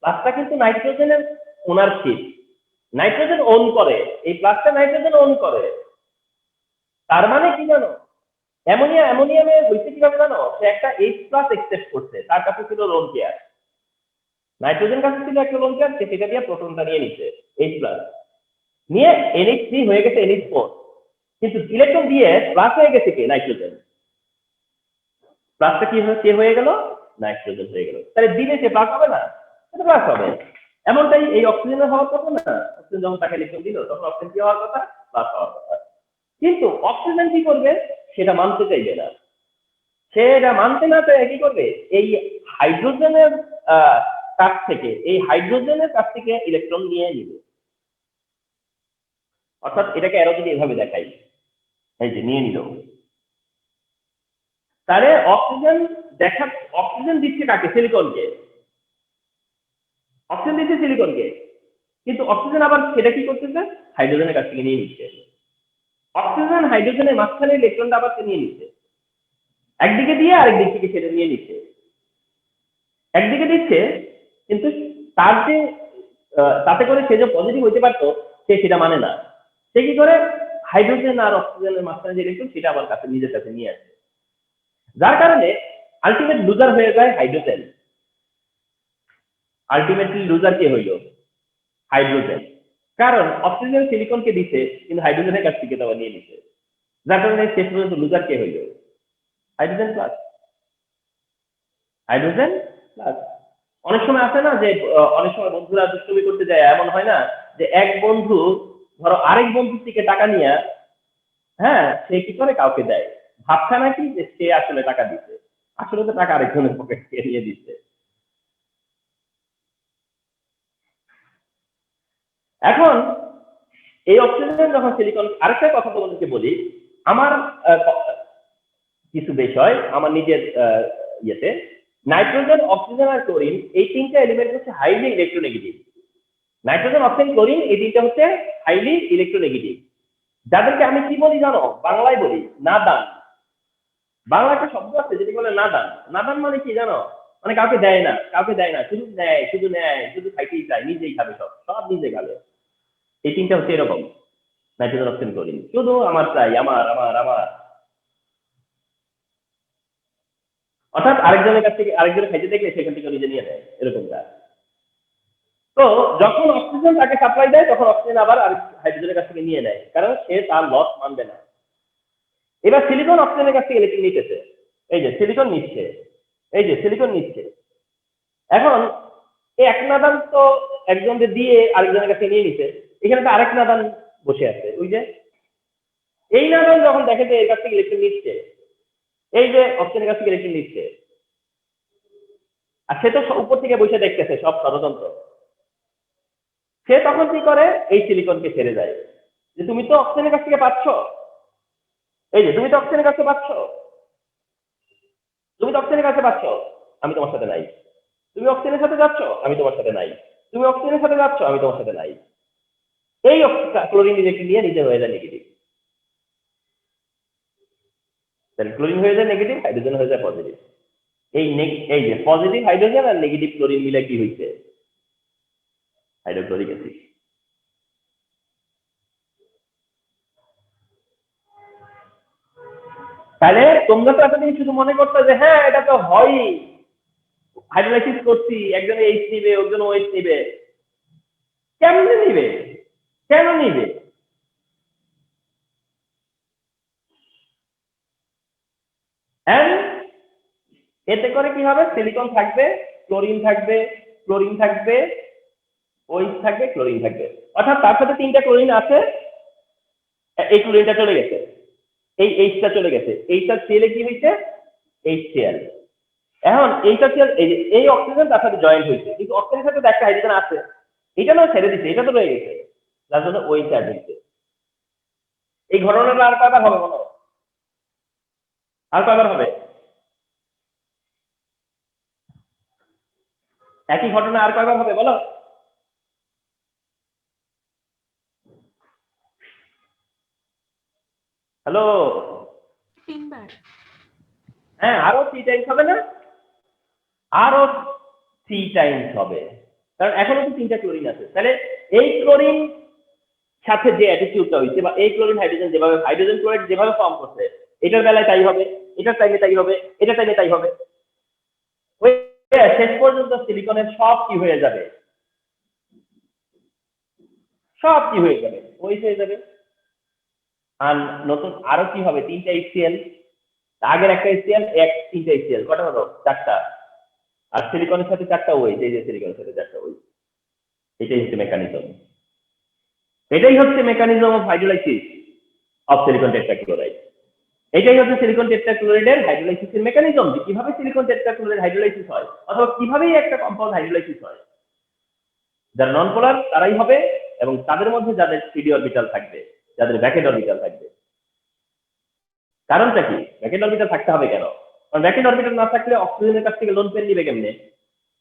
প্লাসটা কিন্তু নাইট্রোজেনের ওনারশিপ, নাইট্রোজেন ওন করে, এই প্লাসটা নাইট্রোজেন ওন করে। তার মানে কি জানো, অ্যামোনিয়ামে হইতে কিভাবে জানো, সে একটা H+ এক্সেপ্ট করছে, তার কাছে ছিল লোন পেয়ার, নাইট্রোজেন কাছে ছিল একটা লোন পেয়ার, সে সেটা দিয়ে প্রোটনটা নিয়ে নিচ্ছে H+ নিয়ে, NH3 হয়ে গেছে NH4, কিন্তু ইলেকট্রন দিয়ে প্লাস হয়ে গেছে কে, নাইট্রোজেন। প্লাসটা কি হয়ে গেল, নাইট্রোজেন হয়ে গেল। তাহলে দিলে সে প্লাস হবে না, এটা প্লাস হবে। এমনটাই এই অক্সিজেনের হওয়ার কথা না, অক্সিজেন যখন তাকে ইলেকট্রন দিল তখন অক্সিজেন কি হওয়ার কথা, প্লাস হওয়ার কথা। কিন্তু অক্সিজেন কি করবে, সেটা মানতে চাইবে না। সেটা মানতে না চাই কি করবে, এই হাইড্রোজেনের কাছ থেকে, ইলেকট্রন নিয়ে নিবে। অর্থাৎ এটাকে আরো যদি এভাবে দেখাই, এই যে নিয়ে নিল, তাহলে অক্সিজেন দিচ্ছে কাকে, সিলিকনকে। অক্সিজেন দিচ্ছে সিলিকনকে, কিন্তু অক্সিজেন আবার সেটা কি করতেছে, হাইড্রোজেনের কাছ থেকে নিয়ে নিচ্ছে। অক্সিজেন হাইড্রোজেনের মাঝখানে ইলেকট্রনটা আবার নিয়ে নিচ্ছে, একদিকে দিয়ে আরেক দিক থেকে সেটা নিয়ে নিচ্ছে। একদিকে দিচ্ছে, কিন্তু তার যে তাতে করে সে যে পজিটিভ হইতে পারতো, সে সেটা মানে না। সে কি করে, হাইড্রোজেন আর অক্সিজেনের মাঝখানে যে ইলেকট্রন সেটা আবার নিজের কাছে নিয়ে আসে, যার কারণে আলটিমেট লুজার হয়ে যায় হাইড্রোজেন। আলটিমেটলি লুজার কে হইল, হাইড্রোজেন। কারণ অক্সিজেন সিলিকনকে দিচ্ছে, কিন্তু হাইড্রোজেনের কাছ থেকে আবার নিয়ে নিচ্ছে, যার কারণে শেষ পর্যন্ত লুজার কে হইল, হাইড্রোজেন প্লাস। Hydrogen plus. অনেক সময় আছে না যে অনেক সময় বন্ধুরা দুষ্টুমি করতে যায়, এমন হয় না যে এক বন্ধু ধরো আরেক বন্ধুর থেকে টাকা নিয়ে, হ্যাঁ, সে কি করে কাউকে দেয়, ভাবছা নাকি যে সে আসলে টাকা দিচ্ছে, আসলে তো টাকা আরেকজনের পকেট থেকে নিয়ে দিচ্ছে। এখন এই অক্সিজেন যখন সিলিকন, আরেকটা কথা তোমাদেরকে বলি, আমার কিছু বিষয় আমার নিজের ইয়েতে, নাইট্রোজেন, অক্সিজেন আর ক্লোরিন এই তিনটা এলিমেন্ট হচ্ছে highly electronegative. Nitrogen, oxygen, chlorine এই তিনটা হচ্ছে হাইলি ইলেকট্রোনেগেটিভ, যাদেরকে আমি কি বলি জানো, বাংলায় বলি নাদান। বাংলা একটা শব্দ আছে যেটি বলে নাদান। নাদান মানে কি জানো, মানে কাউকে দেয় না, শুধু নেয়, শুধু খাইতেই চায়, নিজেই খাবে, সব নিজে খাবে। এই তিনটা হচ্ছে এরকম, নাইট্রোজেন, অক্সিজেন, ক্লোরিন, শুধু আমার চাই, আমার আমার আমার। অর্থাৎ আরেকজনের কাছ থেকে আরেকজনের খাইতে দেখলে সেখান থেকে নিজে নিয়ে নেয়, এরকমটা। তো যখন অক্সিজেন তাকে সাপ্লাই দেয়, তখন অক্সিজেন আবার হাইড্রোজেনের কাছ থেকে নিয়ে নেয়, কারণ সে তার লস মানবে না। এবার সিলিকন অক্সিজেনের কাছ থেকে ইলেকট্রন নিতেছে, এই যে সিলিকন নিচ্ছে, এই যে সিলিকন নিচ্ছে। এখন এই এক নাদান তো একজনকে দিয়ে আরেকজনের কাছে নিয়ে নিছে, এখানে তো আরেক নাদান বসে আছে। ওই যে এই নাদান যখন দেখে যে এর কাছ থেকে ইলেকট্রন নিচ্ছে, এই যে অক্সিজেনের কাছ থেকে ইলেকট্রন নিচ্ছে, আর সে তো উপর থেকে বসে দেখতেছে সব ষড়যন্ত্র, সে তখন কি করে, এই সিলিকনকে ছেড়ে যায় যে তুমি তো অক্সিজেনের কাছ থেকে পাচ্ছ, এই যে তুমি তো অক্সিজেনের কাছে পাচ্ছ, তুমি তো অক্সিজেনের কাছে পাচ্ছ, আমি তোমার সাথে নাই। তুমি অক্সিজেনের সাথে যাচ্ছ, আমি তোমার সাথে নাই। তুমি অক্সিজেনের সাথে যাচ্ছ, আমি তোমার সাথে নাই। এই ক্লোরিন ইলেকট্রন নিয়ে নিজে হয়ে যায় নেগেটিভ। তাহলে ক্লোরিন হয়ে যায় নেগেটিভ, হাইড্রোজেন হয়ে যায় পজিটিভ। এই যে পজিটিভ হাইড্রোজেন আর নেগেটিভ ক্লোরিন মিলে কি হয়েছে, হাইড্রোক্লোরিক অ্যাসিড। তাহলে তোমরা তো এতদিন শুধু মনে করতে যে হ্যাঁ এটা তো হয়ই, হাইড্রোলাইসিস করছি, একজনে এইচ নিবে, একজন ওএইচ নিবে। কেমনে নিবে, কেন নিবে? এতে করে কি হবে, সিলিকন থাকবে, ক্লোরিন থাকবে, ক্লোরিন থাকবে, ওইচ থাকবে, ক্লোরিন থাকবে। অর্থাৎ তার সাথে তিনটা ক্লোরিন আছে, এই ক্লোরিনটা চলে গেছে, এই এইচটা চলে গেছে, এইচটা সিএল কি হয়েছে, এইচসিএল। এখন এইটা এই অক্সিজেন তার সাথে জয়েন্ট হয়েছে, কিন্তু অক্সিজেনের সাথে একটা হাইড্রোজেন আছে, এটা না ছেড়ে দিচ্ছে, এটা তো রয়ে গেছে, যার জন্য ওই চার্জ হচ্ছে। এই ঘটনাটা আর কয়বার হবে বলো, আর কয়বার হবে? একই ঘটনা আর কয়বার হবে বলো? হ্যালো, 3 বার। হ্যাঁ আরো 3 টাইমস হবে না, আরো 3 টাইমস হবে, কারণ এখনো তো 3টা ক্লোরিন আছে। তাহলে এই ক্লোরিন সাথে যে অ্যাটিটিউডটা হয়েছে, বা এই ক্লোরিন হাইড্রোজেন যেভাবে হাইড্রোজেন ক্লোরাইড যেভাবে ফর্ম করছে, এটার বেলায় তাই হবে, এটার টাইমে তাই হবে, এটার টাইমে তাই হবে। শেষ পর্যন্ত সিলিকনের সব কি হয়ে যাবে, সব কি হয়ে যাবে, ওই হয়ে যাবে। আর নতুন আরো কি হবে, 3টা এইচসিএল, আগের একটা এইচসিএল, 3টা এইচসিএল, কটা হলো, 4টা। আর সিলিকনের সাথে 4টা ওই, এই যে সিলিকনের সাথে 4টা ওই, এটাই হচ্ছে মেকানিজম। এটাই হচ্ছে mechanism of hydrolysis of silicon tetrachloride. এটাই হচ্ছে সিলিকন টেট্রাক্লোরাইডের হাইড্রোলাইসিসের মেকানিজম, যে কিভাবে সিলিকন টেট্রাক্লোরাইড হাইড্রোলাইসিস হয়, অথবা কিভাবেই একটা কম্পাউন্ড হাইড্রোলাইসিস হয়। যারা নন পোলার তারাই হবে, এবং তাদের মধ্যে যাদের 3d অরবিটাল থাকবে, যাদের ব্যাকেট অরবিটাল থাকবে। কারণটা কি, ব্যাকেট অরবিটাল থাকতে হবে কেন? কারণ ব্যাকেট অরবিটাল না থাকলে অক্সিজেনের কাছ থেকে লোন পেয়ার নিবে কেমনে?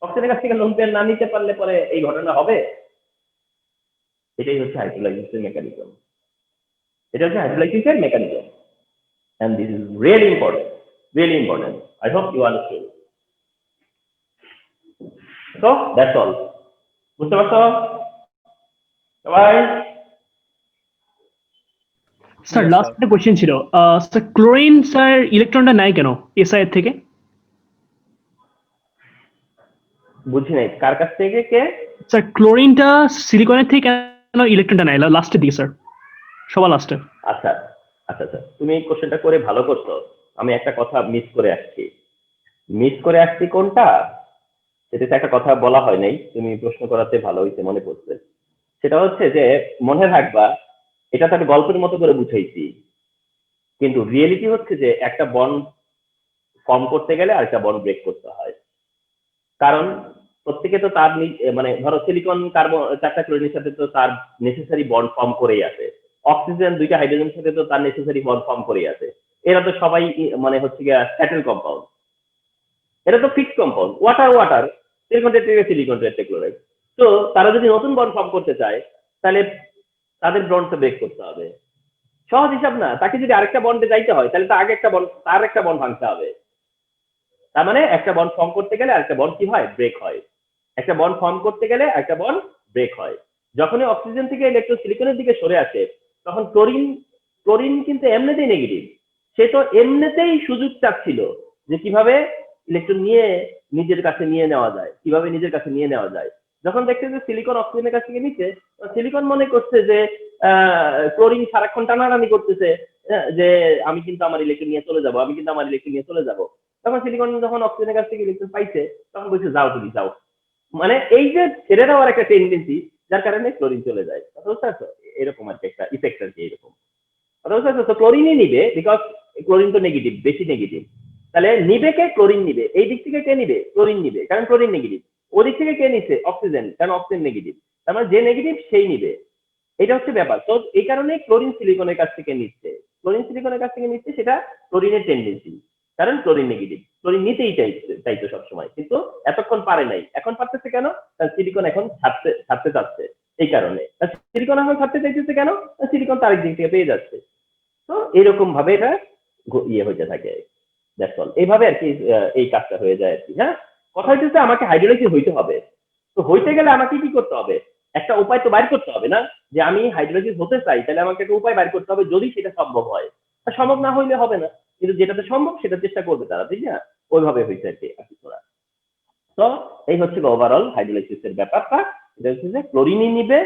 অক্সিজেনের কাছ থেকে লোন পেয়ার না নিতে পারলে পরে এই ঘটনা হবে। এটাই হচ্ছে হাইড্রোলাইসিসের মেকানিজম, এটা হচ্ছে হাইড্রোলাইসিসের mechanism. And this is really important, really important. I hope you understood. So that's all. বুঝতে পারছো সবাই? Sir Yes, last sir. একটা কোশ্চেন ছিল, স্যার ক্লোরিন স্যার ইলেকট্রনটা নেয় কেন এসআই এর থেকে? বুঝি নাই, কার কাছ থেকে কে? স্যার ক্লোরিনটা সিলিকনের থেকে কেন ইলেকট্রনটা নেয় লাস্টের দিকে স্যার, সবার লাস্টে? আচ্ছা আচ্ছা আচ্ছা, তুমি এই কোশ্চেনটা করে ভালো করছো। আমি একটা কথা মিস করে আসছি কোনটা, সেটাতে একটা কথা বলা হয় নাই, তুমি প্রশ্ন করাতে ভালো হয়েছে, মনে পড়ছে। সেটা হচ্ছে যে মনে রাখবা, এটা তো একটা গল্পের মতো করে বুঝাইছি, কিন্তু রিয়েলিটি হচ্ছে যে একটা বন্ড ফর্ম করতে গেলে আরেকটা বন্ড ব্রেক করতে হয়। কারণ প্রত্যেকে তো তার মানে ধরো সিলিকন কার্বন 4টা ক্লোরিনের সাথে তো তার নেসেসারি বন্ড ফর্ম করেই আছে, অক্সিজেন 2টা হাইড্রোজেনের সাথে তো তার নেসেসারি বন্ড ফর্ম করেই আছে। এরা তো সবাই মানে হচ্ছে গিয়ে স্যাটেল কম্পাউন্ড, এরা তো fixed compound, water silicon tetrachloride, silicon tetrachloride. তো তারা যদি নতুন বন্ড ফর্ম করতে চায়, তাহলে তাদের বন্ডটা ব্রেক করতে হবে। সহজ হিসাব না, তাকে যদি আরেকটা বন্ডে যাইতে হয়, তাহলে তার একটা বন্ড ভাঙতে হবে। তার মানে একটা বন্ড ফর্ম করতে গেলে আরেকটা বন্ড কি হয়, ব্রেক হয়। একটা বন্ড ফর্ম করতে গেলে একটা বন্ড ব্রেক হয়। যখনই অক্সিজেন থেকে ইলেকট্রন সিলিকনের দিকে সরে আসে, তখন ক্লোরিন কিন্তু এমনিতেই নেগেটিভ, সে তো এমনিতেই সুযোগ চাচ্ছিল যে কিভাবে ইলেকট্রন নিয়ে নিজের কাছে নিয়ে নেওয়া যায়। যখন দেখছে যে সিলিকন অক্সিজেনের কাছ থেকে নিচ্ছে, সিলিকন মনে করছে যে ক্লোরিন সারাক্ষণ টানাটানি করতেছে, যে আমি কিন্তু আমার ইলেকট্রন নিয়ে চলে যাব। তখন সিলিকন যখন অক্সিজেনের কাছ থেকে ইলেকট্রন পাইছে, তখন বলছে যাও তুমি যাও, মানে এই যে ছেড়ে দেওয়ার একটা টেন্ডেন্সি, যার কারণে ক্লোরিন চলে যায়। কথা বুঝতে পারছো? এরকম আর কি একটা ইফেক্ট আর কি এরকম। কথা বুঝতে পারছো? তো ক্লোরিনই নিবে, বিকজ ক্লোরিন তো নেগেটিভ, বেশি নেগেটিভ। তাহলে নিবে কে? ক্লোরিন নিবে। এই দিক থেকে কে নিবে? ক্লোরিন নিবে, কারণ ক্লোরিন নেগেটিভ। ওদিক থেকে কে নিচ্ছে? অক্সিজেন, কারণ অক্সিজেন নেগেটিভ। তার মানে যে নেগেটিভ সেই নিবে। এটা হচ্ছে ব্যাপার। তো এই কারণে ক্লোরিন সিলিকনের কাছ থেকে নিচ্ছে। ক্লোরিন সিলিকনের কাছ থেকে নিচ্ছে, সেটা ক্লোরিনের টেন্ডেন্সি, কারণ ক্লোরিন নেগেটিভ। ক্লোরিন নিতেই চাইতো সবসময়, কিন্তু এতক্ষণ পারে নাই। এখন পারতেছে কেন? কারণ সিলিকন এখন ছাড়তে চাচ্ছে, এই কারণে। সিলিকন এখন ছাড়তে চাইতেছে কেন? সিলিকন তার দিক থেকে পেয়ে যাচ্ছে। তো এরকম ভাবে এটা ইয়ে হইতে থাকে। That's all. এইভাবে আর কি এই কাজটা হয়ে যায় আর কি। হ্যাঁ, কথা হইতেছে আমাকে হাইড্রোলাইসিস হইতে হবে। তো হইতে গেলে আমাকে কি করতে হবে? একটা উপায় তো বাইর করতে হবে না, যে আমি হাইড্রোলাইসিস হতে চাই, তাহলে আমাকে একটা উপায় বাইর করতে হবে, যদি সেটা সম্ভব হয়। আর সম্ভব না হইলে হবে না, কিন্তু যেটাতে সম্ভব সেটা চেষ্টা করবে তারা, ঠিক না? ওইভাবে হয়েছে আর কি তোরা। তো এই হচ্ছে ওভারঅল হাইড্রোলাইসিস এর ব্যাপারটা। এটা হচ্ছে যে ক্লোরিনই নিবে,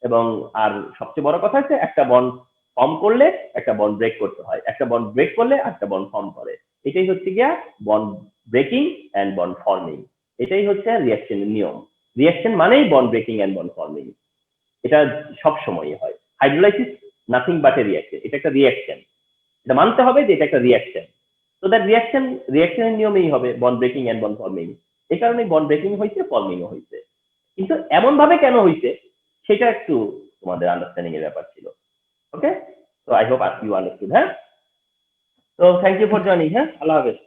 এবং আর সবচেয়ে বড় কথা হচ্ছে একটা বন্ড ফর্ম করলে একটা বন্ড ব্রেক করতে হয়, একটা বন্ড ব্রেক করলে একটা বন্ড ফর্ম করে। এটাই হচ্ছে গিয়া bond breaking and bond forming. এটাই হচ্ছে রিঅ্যাকশনের নিয়ম। রিঅ্যাকশন মানেই bond breaking and bond forming. এটা সব সময়ই হয়। Hydrolysis nothing but a reaction. এটা একটা রিঅ্যাকশন, এটা মানতে হবে যে এটা একটা রিঅ্যাকশন। তো দ্যাট রিঅ্যাকশনের নিয়মেই হবে bond breaking and bond forming. এই কারণে বন্ড ব্রেকিং হয়েছে, ফর্মিংও হয়েছে, কিন্তু এমন ভাবে কেন হয়েছে সেটা একটু তোমাদের আন্ডারস্ট্যান্ডিং এর ব্যাপার ছিল। ওকে, তো আই হোপ ইউ আন্ডারস্টুড। হ্যাঁ, তো থ্যাংক ইউ ফর জয়নিং। হ্যাঁ, আল্লাহ হাফেজ।